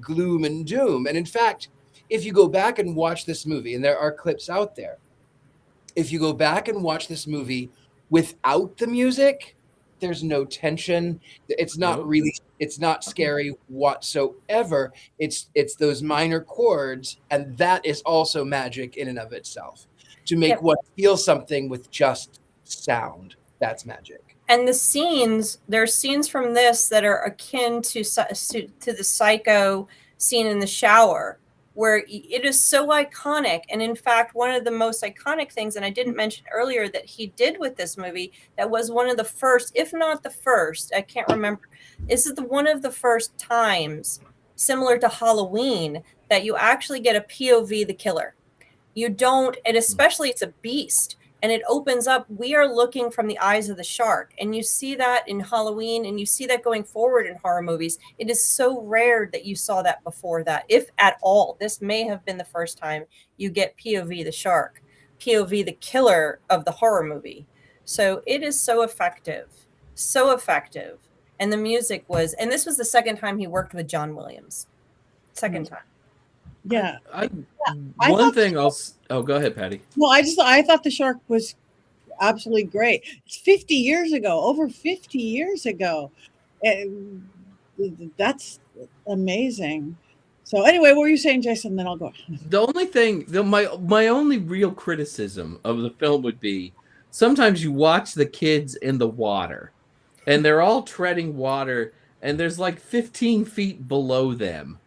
S2: gloom and doom. And in fact, if you go back and watch this movie, and there are clips out there, if you go back and watch this movie Without the music, there's no tension. It's not
S5: Nope.
S2: really, it's not scary whatsoever. It's those minor chords, and that is also magic in and of itself. To make
S4: Yep.
S2: one feel something with just sound, that's magic.
S4: And the scenes, there's scenes from this that are akin to the Psycho scene in the shower, where it is so iconic. And in fact, one of the most iconic things, and I didn't mention earlier, that he did with this movie, that was one of the first, if not the first, I can't remember, this is one of the first times, similar to Halloween, that you actually get a POV the killer. You don't, and especially it's a beast. And it opens up, we are looking from the eyes of the shark. And you see that in Halloween, and you see that going forward in horror movies. It is so rare that you saw that before that, if at all. This may have been the first time you get POV the shark, POV the killer of the horror movie. So it is so effective, so effective. And the music was, and this was the second time he worked with John Williams. Second time.
S1: Yeah.
S5: One thing else. Oh, go ahead, Patty.
S1: Well, I thought the shark was absolutely great. It's 50 years ago, over 50 years ago. That's amazing. So anyway, what were you saying, Jason? Then I'll go.
S5: The only thing, my only real criticism of the film would be sometimes you watch the kids in the water, and they're all treading water, and there's like 15 feet below them.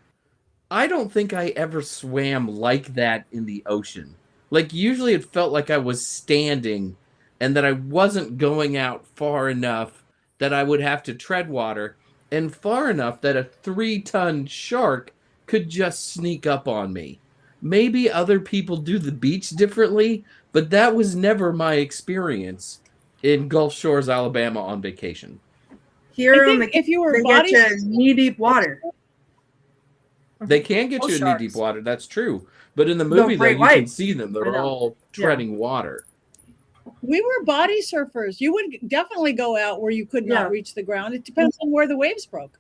S5: I don't think I ever swam like that in the ocean. Like, usually it felt like I was standing and that I wasn't going out far enough that I would have to tread water, and far enough that a 3-ton shark could just sneak up on me. Maybe other people do the beach differently, but that was never my experience in Gulf Shores, Alabama on vacation.
S3: Here
S1: I
S3: on
S1: think
S3: the
S1: if you were
S3: they
S1: body,
S3: get you knee-deep water.
S5: They can get
S4: All
S5: you in
S4: sharks.
S5: knee-deep water, that's true. But in the movie, though,
S3: great
S5: you can
S3: whites.
S5: see them.
S3: I
S5: They're
S3: know.
S5: all treading water.
S1: we were body surfers. You would definitely go out where you could not
S3: Yeah.
S1: reach the ground. It depends on where the waves broke.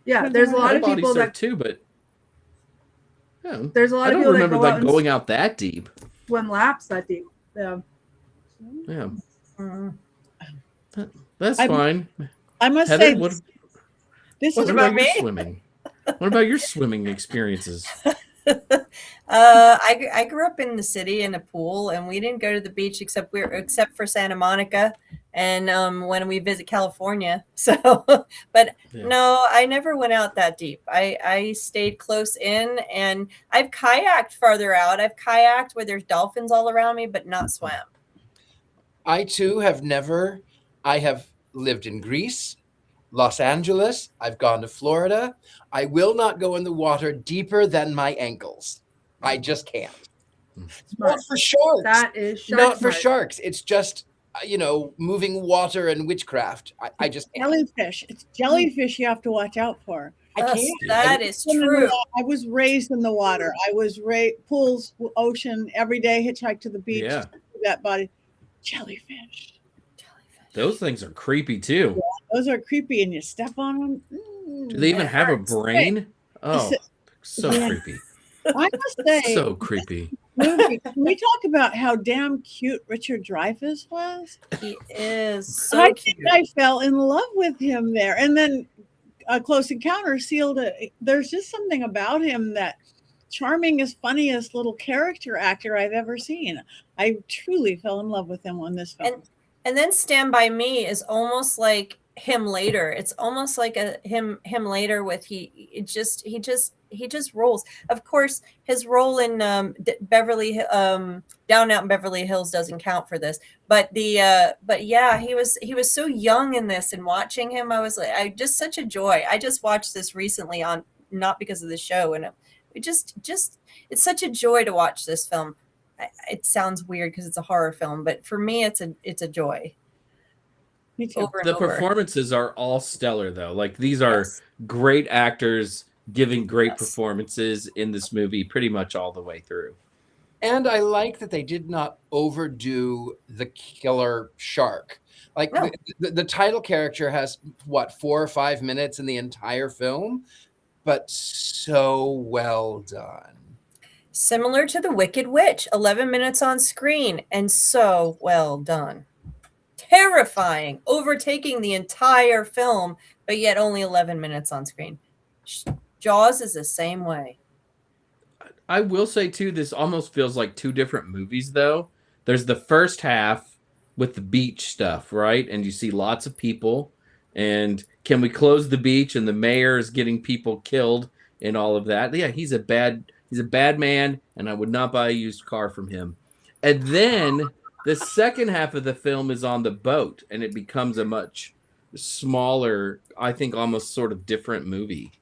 S3: Yeah, there's a lot
S5: I
S3: of
S5: body
S3: people
S5: surf
S3: that
S5: too, but yeah,
S3: there's a lot
S5: I
S3: of
S5: don't
S3: people that
S5: remember
S3: go
S5: like
S3: out and
S5: going out that deep.
S3: swim laps that deep. Yeah.
S5: Yeah,
S4: Mm.
S5: that's
S1: I'm-
S5: fine.
S1: I must
S5: Heather,
S1: say,
S5: what
S1: this
S5: what
S1: is
S4: about
S5: about your
S4: me?
S5: swimming? What about your swimming experiences?
S4: I grew up in the city in a pool, and we didn't go to the beach except for Santa Monica, and when we visit California. So, but
S5: Yeah.
S4: no, I never went out that deep. I stayed close in, and I've kayaked farther out. I've kayaked where there's dolphins all around me, but not swam.
S2: I too have never, I have lived in Greece, Los Angeles. I've gone to Florida. I will not go in the water deeper than my ankles. I just can't.
S3: Smart.
S2: Not for sharks.
S3: That is shark
S2: Not for
S3: smart.
S2: sharks. It's just, moving water and witchcraft. I just can't.
S1: jellyfish. It's jellyfish you have to watch out for.
S2: I
S4: Yes,
S2: can't.
S4: that is true.
S1: I was raised in the water. I was pools, ocean every day. Hitchhike to the beach.
S5: Yeah.
S1: That body, jellyfish.
S5: Those things are creepy too.
S1: Those are creepy, and you step on them.
S5: Do they even have a brain? Oh, so
S1: Yeah.
S5: creepy.
S1: I must say,
S5: So creepy.
S1: movie, can we talk about how damn cute Richard Dreyfuss was?
S4: He is
S1: I
S4: so
S1: think
S4: cute.
S1: I fell in love with him there. And then A Close Encounter sealed it. There's just something about him that charmingest, funniest little character actor I've ever seen. I truly fell in love with him on this film.
S4: And then Stand By Me is almost like him later. It's almost like him later with he just rolls. Of course, his role in Beverly Down Out in Beverly Hills doesn't count for this. But yeah, he was so young in this, and watching him, I was like, just such a joy. I just watched this recently on, not because of the show, and it just it's such a joy to watch this film. It sounds weird because it's a horror film, but for me, it's a joy.
S1: Me too.
S4: Over and
S5: The
S4: over.
S5: performances are all stellar though. Like, these are
S4: Yes.
S5: great actors giving great
S4: Yes.
S5: performances in this movie pretty much all the way through.
S2: And I like that they did not overdo the killer shark. Like,
S4: No.
S2: the title character has, 4 or 5 minutes in the entire film, but so well done.
S4: Similar to The Wicked Witch, 11 minutes on screen, and so well done. terrifying, overtaking the entire film, but yet only 11 minutes on screen. Jaws is the same way.
S5: I will say too, this almost feels like two different movies though. There's the first half with the beach stuff, right? And you see lots of people, and can we close the beach, and the mayor is getting people killed and all of that. Yeah, he's a bad man, and I would not buy a used car from him. And then the second half of the film is on the boat, and it becomes a much smaller, I think almost sort of different movie.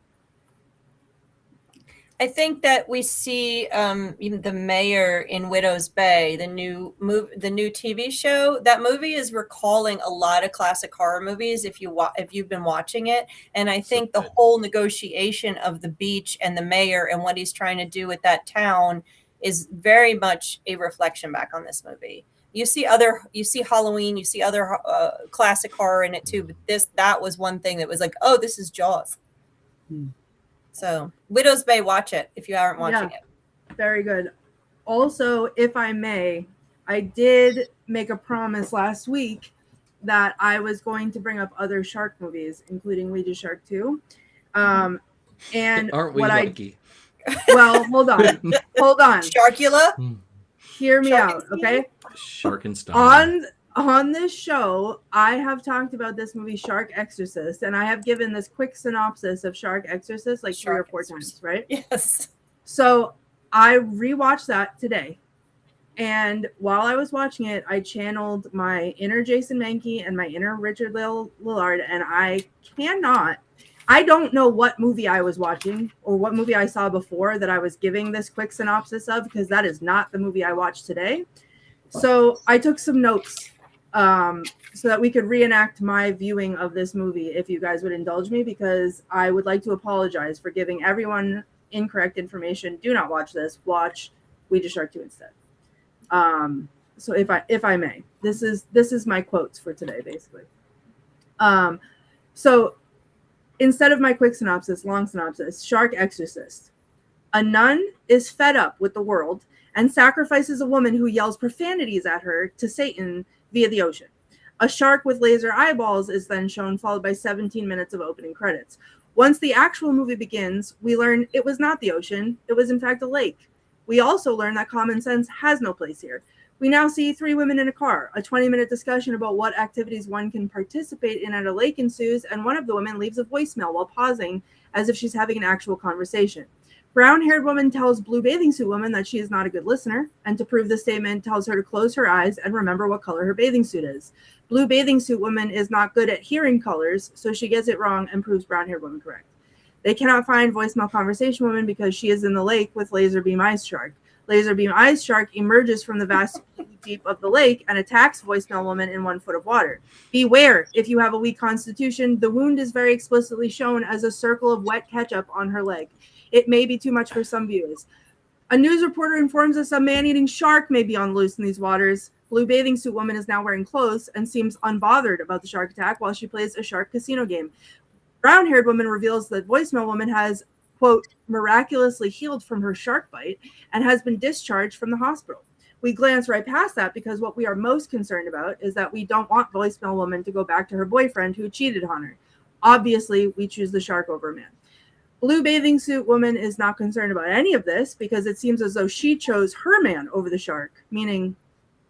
S4: I think that we see even the mayor in Widow's Bay, the new TV show. That movie is recalling a lot of classic horror movies if you've been watching it. And I think the whole negotiation of the beach and the mayor and what he's trying to do with that town is very much a reflection back on this movie. You see Halloween, you see other classic horror in it too, but that was one thing that was like, oh, this is Jaws. So Widow's Bay, watch it if you aren't watching it.
S3: Very good. Also, if I may, I did make a promise last week that I was going to bring up other shark movies, including Ouija Shark 2. And
S5: aren't we lucky?
S3: Well, hold on.
S4: Sharkula?
S3: Hear me out, okay?
S5: Sharkenstein.
S3: On this show, I have talked about this movie Shark Exorcist, and I have given this quick synopsis of Shark Exorcist like 3 or 4 times, right?
S4: Yes.
S3: So I rewatched that today, and while I was watching it, I channeled my inner Jason Mankey and my inner Richard-Lael Lillard, and I don't know what movie I was watching or what movie I saw before that I was giving this quick synopsis of, because that is not the movie I watched today. So I took some notes so that we could reenact my viewing of this movie, if you guys would indulge me, because I would like to apologize for giving everyone incorrect information. Do not watch this. Watch Ouija Shark 2 instead. So if I may, this is my quotes for today, basically. So instead of my quick synopsis, long synopsis, Shark Exorcist. A nun is fed up with the world and sacrifices a woman who yells profanities at her to Satan via the ocean. A shark with laser eyeballs is then shown, followed by 17 minutes of opening credits. Once the actual movie begins, we learn it was not the ocean, it was in fact a lake. We also learn that common sense has no place here. We now see 3 women in a car. A 20-minute discussion about what activities one can participate in at a lake ensues, and one of the women leaves a voicemail while pausing as if she's having an actual conversation. Brown-haired woman tells blue bathing suit woman that she is not a good listener, and to prove the statement, tells her to close her eyes and remember what color her bathing suit is. Blue bathing suit woman is not good at hearing colors, so she gets it wrong and proves brown-haired woman correct. They cannot find voicemail conversation woman because she is in the lake with laser beam eyes shark. Laser beam eyes shark emerges from the vast deep of the lake and attacks voicemail woman in 1 foot of water. Beware, if you have a weak constitution, the wound is very explicitly shown as a circle of wet ketchup on her leg. It may be too much for some viewers. A news reporter informs us a man-eating shark may be on loose in these waters. Blue bathing suit woman is now wearing clothes and seems unbothered about the shark attack while she plays a shark casino game. Brown-haired woman reveals that voicemail woman has, quote, miraculously healed from her shark bite and has been discharged from the hospital. We glance right past that because what we are most concerned about is that we don't want voicemail woman to go back to her boyfriend who cheated on her. Obviously, we choose the shark over man. Blue bathing suit woman is not concerned about any of this because it seems as though she chose her man over the shark, meaning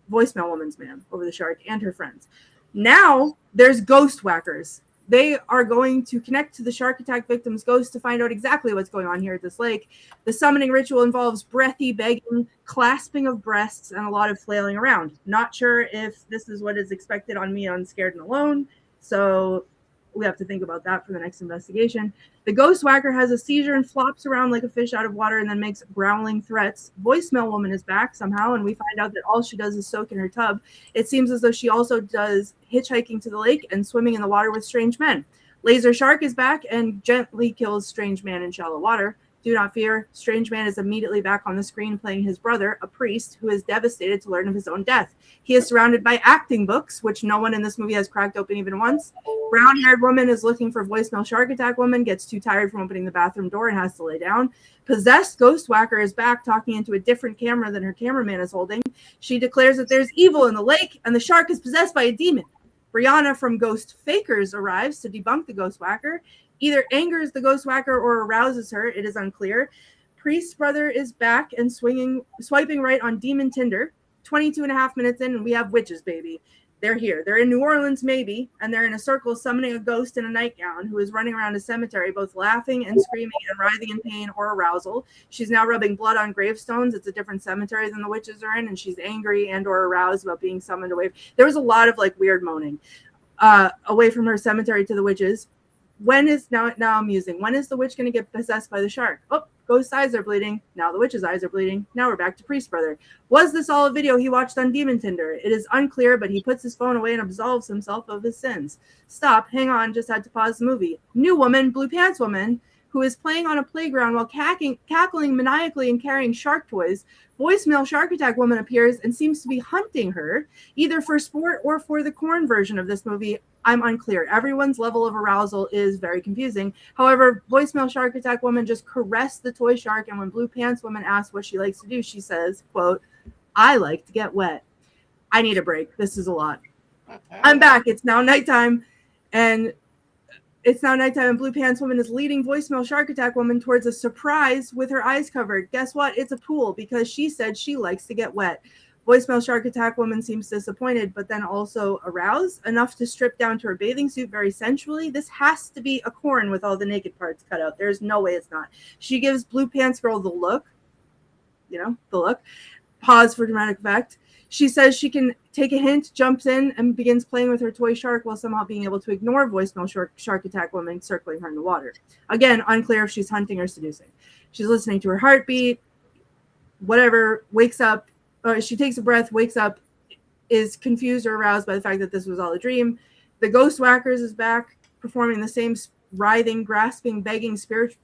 S3: voicemail woman's man over the shark and her friends. Now there's ghost whackers. They are going to connect to the shark attack victim's ghost to find out exactly what's going on here at this lake. The summoning ritual involves breathy begging, clasping of breasts, and a lot of flailing around. Not sure if this is what is expected on me on Scared and Alone, so we have to think about that for the next investigation. The ghost whacker has a seizure and flops around like a fish out of water and then makes growling threats. Voicemail woman is back somehow, and we find out that all she does is soak in her tub. It seems as though she also does hitchhiking to the lake and swimming in the water with strange men. Laser shark is back and gently kills strange man in shallow water. Do not fear, strange man is immediately back on the screen playing his brother, a priest, who is devastated to learn of his own death. He is surrounded by acting books, which no one in this movie has cracked open even once. Brown-haired woman is looking for voicemail shark attack woman, gets too tired from opening the bathroom door and has to lay down. Possessed ghost whacker is back talking into a different camera than her cameraman is holding. She declares that there's evil in the lake and the shark is possessed by a demon. Brianna from Ghost Fakers arrives to debunk the Ghost Whacker. Either angers the Ghost Whacker or arouses her. It is unclear. Priest's brother is back and swiping right on Demon Tinder. 22 and a half minutes in, and we have witches, baby. They're here. They're in New Orleans, maybe, and they're in a circle summoning a ghost in a nightgown who is running around a cemetery, both laughing and screaming and writhing in pain or arousal. She's now rubbing blood on gravestones. It's a different cemetery than the witches are in, and she's angry and or aroused about being summoned away. There was a lot of like weird moaning away from her cemetery to the witches. Now I'm musing. When is the witch going to get possessed by the shark? Oh, Ghost's eyes are bleeding. Now the witch's eyes are bleeding. Now we're back to Priest Brother. Was this all a video he watched on Demon Tinder? It is unclear, but he puts his phone away and absolves himself of his sins. Stop. Hang on. Just had to pause the movie. New woman, blue pants woman, who is playing on a playground while cackling maniacally and carrying shark toys. Voicemail shark attack woman appears and seems to be hunting her, either for sport or for the corn version of this movie. I'm unclear. Everyone's level of arousal is very confusing. However, voicemail shark attack woman just caressed the toy shark, and when blue pants woman asks what she likes to do, she says, quote, I like to get wet. I need a break. This is a lot. I'm back. It's now nighttime, and Blue Pants Woman is leading voicemail shark attack woman towards a surprise with her eyes covered. Guess what? It's a pool because she said she likes to get wet. Voicemail shark attack woman seems disappointed, but then also aroused enough to strip down to her bathing suit very sensually. This has to be a corn with all the naked parts cut out. There's no way it's not. She gives Blue Pants Girl the look. Pause for dramatic effect. She says she can take a hint, jumps in, and begins playing with her toy shark while somehow being able to ignore voicemail shark attack woman circling her in the water. Again, unclear if she's hunting or seducing. She's listening to her heartbeat, whatever, wakes up. She takes a breath, wakes up, is confused or aroused by the fact that this was all a dream. The Ghost Whackers is back, performing the same writhing, grasping, begging spirit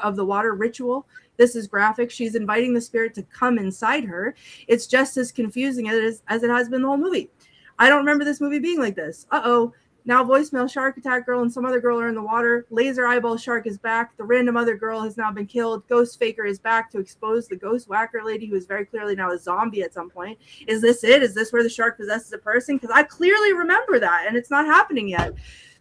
S3: of the water ritual. This is graphic. She's inviting the spirit to come inside her. It's just as confusing as it has been the whole movie. I don't remember this movie being like this. Uh-oh. Now voicemail shark attack girl and some other girl are in the water. Laser eyeball shark is back. The random other girl has now been killed. Ghost faker is back to expose the ghost whacker lady who is very clearly now a zombie at some point. Is this it? Is this where the shark possesses a person? Because I clearly remember that, and it's not happening yet.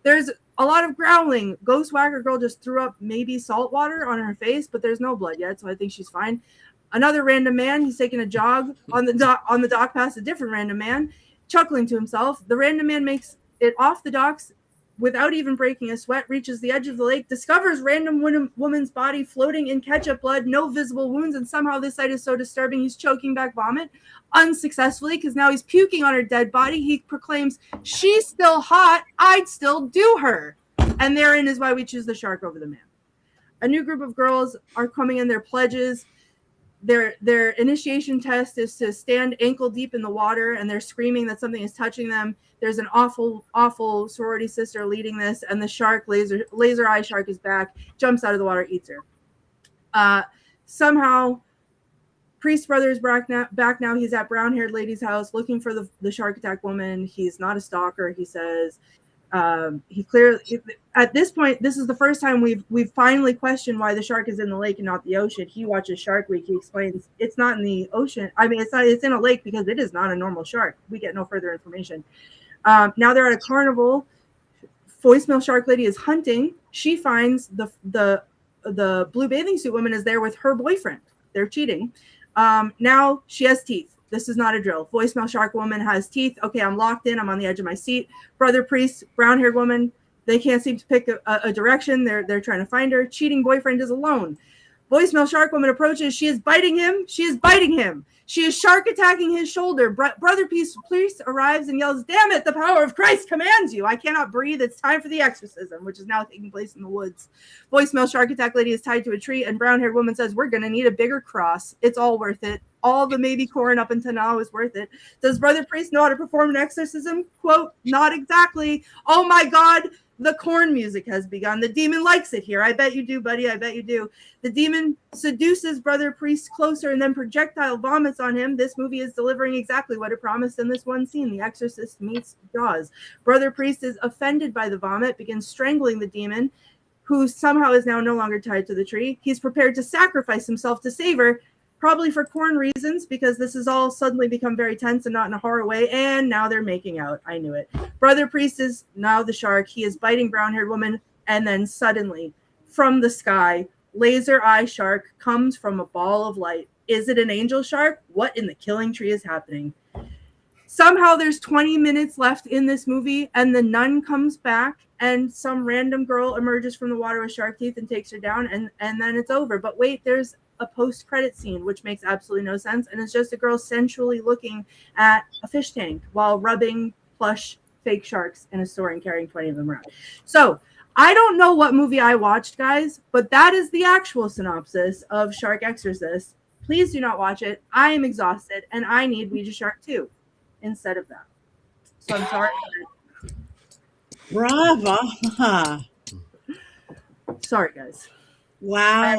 S3: There's a lot of growling. Ghost whacker girl just threw up maybe salt water on her face, but there's no blood yet, so I think she's fine. Another random man, he's taking a jog on the dock past a different random man, chuckling to himself. The random man makes it off the docks without even breaking a sweat, reaches the edge of the lake, discovers random woman's body floating in ketchup blood, no visible wounds, and somehow this sight is so disturbing he's choking back vomit unsuccessfully because now he's puking on her dead body. He proclaims, she's still hot, I'd still do her. And therein is why we choose the shark over the man. A new group of girls are coming in their pledges. Their initiation test is to stand ankle deep in the water, and they're screaming that something is touching them. There's an awful sorority sister leading this, and the shark, laser eye shark, is back, jumps out of the water, eats her. Somehow, Priest Brother is back now. He's at brown-haired lady's house looking for the shark attack woman. He's not a stalker, he says. He clearly, at this point, this is the first time we've finally questioned why the shark is in the lake and not the ocean. He watches Shark Week. He explains it's not in the ocean. I mean, it's in a lake because it is not a normal shark. We get no further information. Now they're at a carnival. Voicemail shark lady is hunting. She finds the blue bathing suit woman is there with her boyfriend. They're cheating. Now she has teeth. This is not a drill. Voicemail shark woman has teeth. Okay, I'm locked in. I'm on the edge of my seat. Brother priest, brown-haired woman. They can't seem to pick a direction. They're trying to find her. Cheating boyfriend is alone. Voicemail shark woman approaches. She is biting him. She is biting him. She is shark attacking his shoulder. Brother priest arrives and yells, "Damn it, the power of Christ commands you. I cannot breathe. It's time for the exorcism," which is now taking place in the woods. Voicemail shark attack lady is tied to a tree, and brown-haired woman says, "We're going to need a bigger cross. It's all worth it. All the maybe corn up until now is worth it." Does Brother Priest know how to perform an exorcism? Quote, not exactly. Oh my God, the corn music has begun. The demon likes it here. I bet you do, buddy. I bet you do. The demon seduces Brother Priest closer and then projectile vomits on him. This movie is delivering exactly what it promised in this one scene. The exorcist meets Jaws. Brother Priest is offended by the vomit, begins strangling the demon, who somehow is now no longer tied to the tree. He's prepared to sacrifice himself to save her. probably for corn reasons, because this has all suddenly become very tense and not in a horror way, and now they're making out. I knew it. Brother Priest is now the shark. He is biting brown-haired woman, and then suddenly, from the sky, laser eye shark comes from a ball of light. Is it an angel shark? What in the killing tree is happening? Somehow there's 20 minutes left in this movie, and the nun comes back, and some random girl emerges from the water with shark teeth and takes her down, and then it's over. But wait, there's a post-credit scene, which makes absolutely no sense, and it's just a girl sensually looking at a fish tank while rubbing plush fake sharks in a store and carrying 20 of them around. So I don't know what movie I watched, guys, but that is the actual synopsis of Shark Exorcist. Please do not watch it. I am exhausted, and I need Ouija Shark 2 instead of that. So I'm sorry.
S1: Brava.
S3: Sorry, guys.
S1: Wow.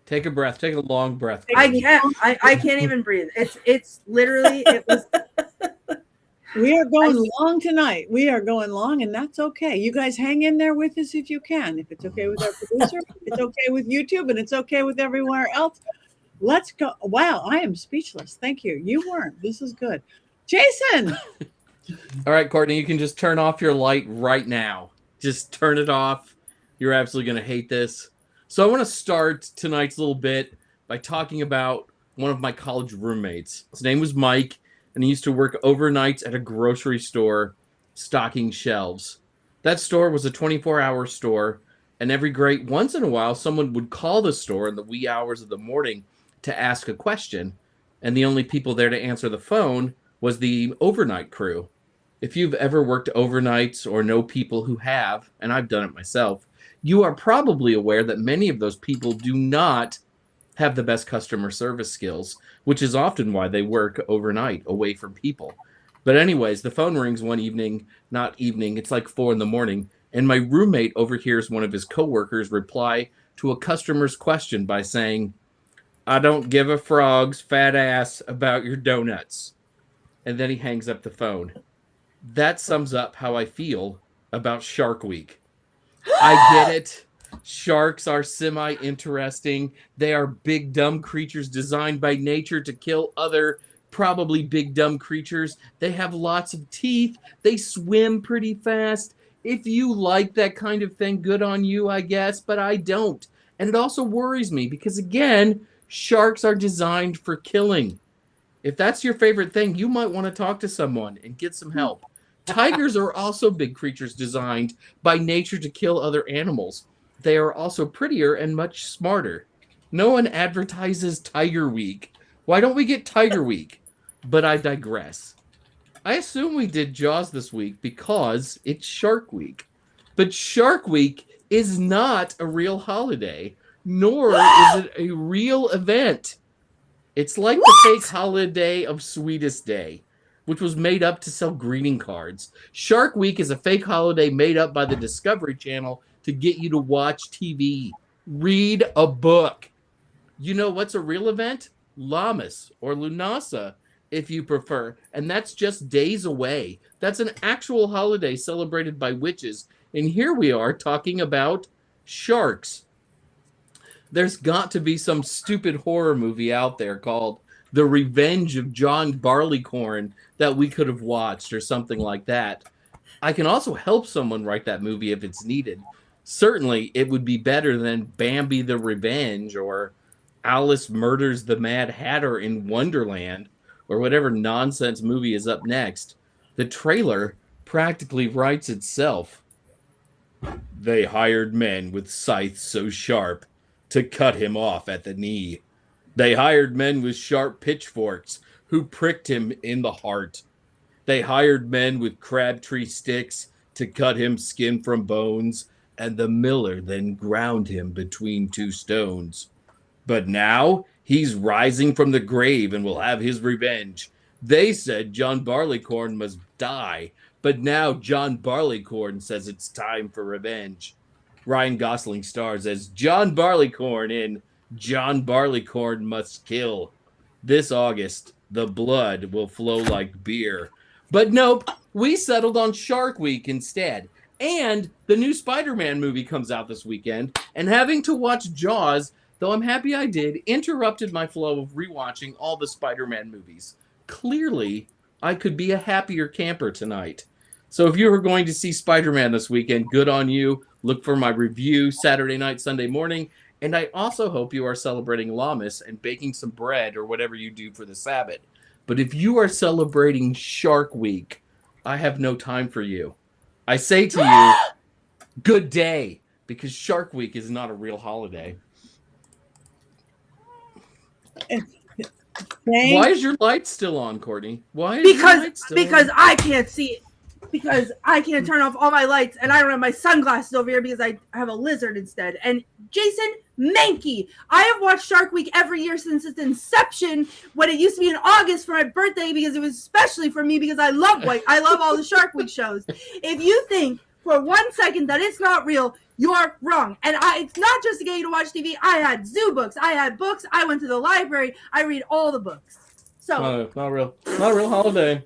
S5: Take a breath. Take a long breath.
S3: I can't. I can't even breathe. It's literally, it was.
S1: We are going long tonight. We are going long, and that's okay. You guys hang in there with us if you can. If it's okay with our producer, it's okay with YouTube, and it's okay with everywhere else. Let's go. Wow, I am speechless. Thank you. You weren't. This is good. Jason.
S5: All right, Courtney, you can just turn off your light right now. Just turn it off. You're absolutely going to hate this. So I want to start tonight's little bit by talking about one of my college roommates. His name was Mike, and he used to work overnights at a grocery store stocking shelves. That store was a 24-hour store, and every great once in a while, someone would call the store in the wee hours of the morning to ask a question, and the only people there to answer the phone was the overnight crew. If you've ever worked overnights or know people who have, and I've done it myself, you are probably aware that many of those people do not have the best customer service skills, which is often why they work overnight away from people. But anyways, the phone rings one evening, it's like 4 a.m, and my roommate overhears one of his coworkers reply to a customer's question by saying, "I don't give a frog's fat ass about your donuts." And then he hangs up the phone. That sums up how I feel about Shark Week. I get it. Sharks are semi-interesting. They are big, dumb creatures designed by nature to kill other, probably big, dumb creatures. They have lots of teeth. They swim pretty fast. If you like that kind of thing, good on you, I guess, but I don't. And it also worries me because, again, sharks are designed for killing. If that's your favorite thing, you might want to talk to someone and get some help. Tigers are also big creatures designed by nature to kill other animals. They are also prettier and much smarter. No one advertises Tiger Week. Why don't we get Tiger Week? But I digress. I assume we did Jaws this week because it's Shark Week. But Shark Week is not a real holiday, nor is it a real event. It's like the fake holiday of Sweetest Day, which was made up to sell greeting cards. Shark Week is a fake holiday made up by the Discovery Channel to get you to watch TV. Read a book. You know what's a real event? Lammas or Lunasa, if you prefer. And that's just days away. That's an actual holiday celebrated by witches. And here we are talking about sharks. There's got to be some stupid horror movie out there called The Revenge of John Barleycorn that we could have watched or something like that. I can also help someone write that movie if it's needed. Certainly, it would be better than Bambi the Revenge or Alice Murders the Mad Hatter in Wonderland or whatever nonsense movie is up next. The trailer practically writes itself. They hired men with scythes so sharp to cut him off at the knee. They hired men with sharp pitchforks who pricked him in the heart. They hired men with crabtree sticks to cut him skin from bones, and the miller then ground him between two stones. But now he's rising from the grave and will have his revenge. They said John Barleycorn must die, but now John Barleycorn says it's time for revenge. Ryan Gosling stars as John Barleycorn in John Barleycorn Must Kill. This August, the blood will flow like beer. But nope, we settled on Shark Week instead. And the new Spider-Man movie comes out this weekend. And having to watch Jaws though I'm happy I did, interrupted my flow of rewatching all the Spider-Man movies. Clearly, I could be a happier camper tonight. So if you are going to see Spider-Man this weekend, good on you. Look for my review Saturday night, Sunday morning. And I also hope you are celebrating Lammas and baking some bread or whatever you do for the Sabbath. But if you are celebrating Shark Week, I have no time for you. I say to you, good day, because Shark Week is not a real holiday. Why is your light still on, Courtney? Why is your light still
S3: because
S5: on?
S3: I can't see it. Because I can't turn off all my lights, and I don't have my sunglasses over here because I have a lizard instead. And Jason Mankey, I have watched Shark Week every year since its inception, when it used to be in August for my birthday, because it was especially for me because I love all the Shark Week shows. If you think for 1 second that it's not real, you're wrong. And it's not just to get you to watch TV. I had zoo books. I had books. I went to the library. I read all the books. So
S5: Not real holiday.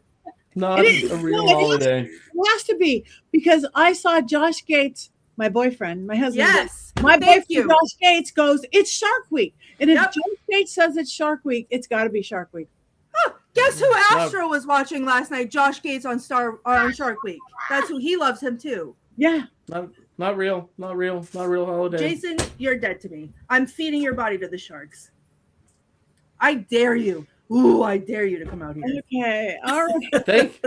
S5: Not a real holiday.
S1: It has to be, because I saw Josh Gates, my boyfriend, my husband.
S3: yes,
S1: My
S3: thank
S1: boyfriend,
S3: you.
S1: Josh Gates, goes, it's Shark Week. And if
S3: Yep.
S1: Josh Gates says it's Shark Week, it's got to be Shark Week.
S3: Guess who Astro was watching last night? Josh Gates on Shark Week. That's who he loves him too.
S1: Yeah.
S5: Not real holiday.
S3: Jason, you're dead to me. I'm feeding your body to the sharks. I dare you. Ooh, I dare you to come out here.
S1: Okay. All right.
S5: Thank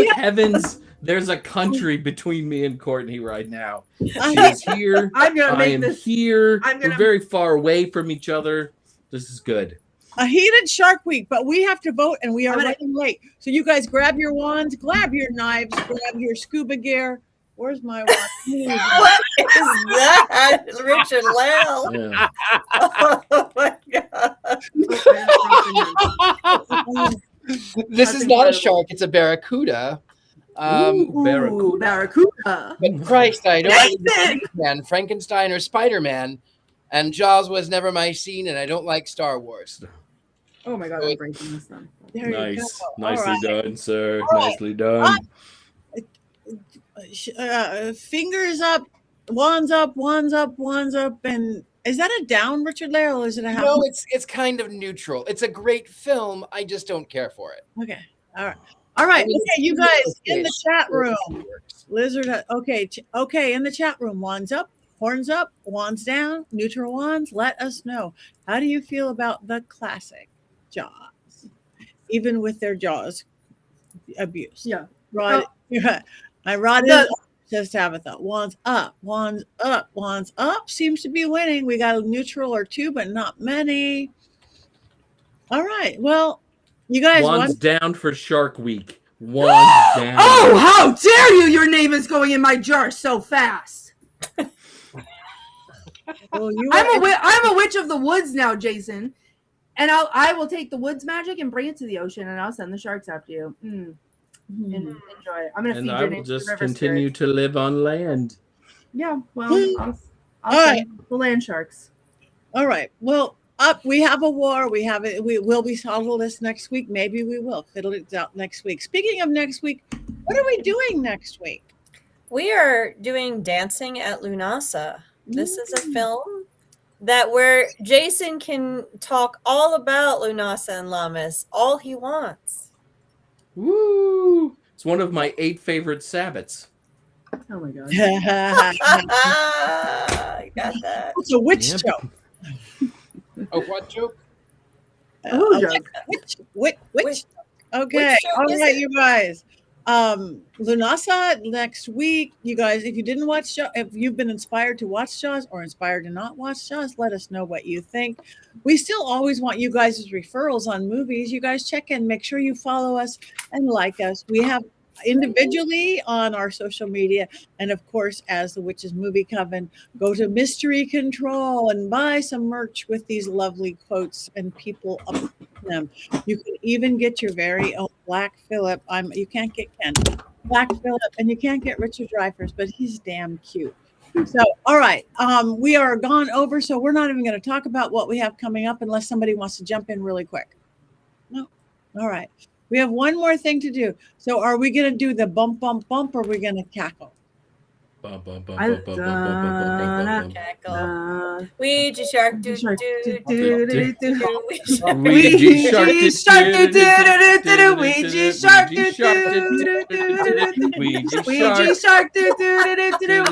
S1: Yeah.
S5: heavens there's a country between me and Courtney right now. She
S1: Uh,
S5: is here.
S3: I'm gonna
S5: I
S3: make
S5: am
S3: this.
S5: here.
S3: I'm gonna-
S5: We're very far away from each other. This is good.
S1: A heated Shark Week, but we have to vote, and we are
S3: I'm gonna-
S1: running late. So you guys grab your wands, grab your knives, grab your scuba gear. Where's my wand?
S4: What is that? Richard-Lael.
S5: Yeah.
S4: Oh my God.
S2: This
S3: That's
S2: is not a
S3: incredible.
S2: shark; it's a barracuda.
S5: Ooh, barracuda.
S3: Ooh, barracuda.
S2: But Christ, I don't
S3: Nathan!
S2: man, Frankenstein or Spider-Man, and Jaws was never my scene, and I don't like Star Wars.
S3: Oh my God, I'm breaking this down.
S1: There you
S5: Nice.
S1: go.
S5: Nicely
S1: All right.
S5: done, sir.
S1: All right.
S5: Nicely done.
S1: Fingers up, wands up, wands up, wands up. And is that a down, Richard-Lael, or is it a half?
S2: No, it's kind of neutral. It's a great film. I just don't care for it.
S1: Okay. All right. All right.
S2: I mean,
S1: Okay, you guys in the chat room.
S2: Works.
S1: Lizard. Okay. Okay. In the chat room, wands up, horns up, wands down, neutral wands. Let us know. How do you feel about the classic Jaws, even with their Jaws abuse?
S3: Yeah.
S1: Rod. Yeah. I rod
S3: The-
S1: says Tabitha. Wands up, wands up, wands up. Seems to be winning. We got a neutral or two, but not many. All right. Well, you guys.
S5: Wands
S1: won.
S5: down for Shark Week. Wands down.
S3: Oh, how dare you! Your name is going in my jar so fast.
S1: Well, you
S3: I'm a witch of the woods now, Jason. And I will take the woods magic and bring it to the ocean, and I'll send the sharks after you. Enjoy. I'm gonna feed
S5: And
S3: your
S5: I
S3: name
S5: will
S3: to the
S5: just
S3: river
S5: continue
S3: spirit.
S5: to live on land.
S3: Yeah, well, I'll
S1: All
S3: send the land sharks.
S1: All right. Well, up. We have a war. We have it. We will be solving this next week. Maybe we will fiddle it out next week. Speaking of next week, what are we doing next week?
S4: We are doing Dancing at Lunasa. This is a
S1: Mm.
S4: film that where Jason can talk all about Lunasa and Lammas, all he wants.
S5: Woo! It's one of my 8 favorite Sabbats.
S3: Oh my god.
S4: I got that.
S1: It's a witch
S5: Yep.
S1: joke.
S2: Oh, what joke?
S3: Oh,
S1: A
S3: joke.
S1: witch.
S4: Witch-
S1: Okay.
S4: which joke
S1: All
S4: is
S1: right,
S4: it?
S1: you guys. Lunasa next week. You guys, if you didn't watch Jaws, if you've been inspired to watch Jaws or inspired to not watch Jaws, let us know what you think. We still always want you guys' referrals on movies. You guys check in, make sure you follow us and like us. We have individually on our social media, and of course, as the Witches Movie Coven, go to Mystery Control and buy some merch with these lovely quotes and people up them. You can even get your very own Black Phillip. You can't get Ken, Black Phillip, and you can't get Richard Dreyfuss, but he's damn cute. So, all right, we are gone over, so we're not even going to talk about what we have coming up unless somebody wants to jump in really quick. No, all right. We have one more thing to do. So, are we going to do the bump, bump, bump, or are we going to cackle?
S4: Cackle. Ouija shark. Do
S3: Shark,
S4: do
S3: do,
S4: do
S3: do,
S4: do.
S3: do.
S5: Ouija shark.
S3: Ouija shark, do, do, do, do, do. Ouija shark, do, do, do, do, do.
S5: Ouija
S3: Ouija shark, do, do, do, do, do.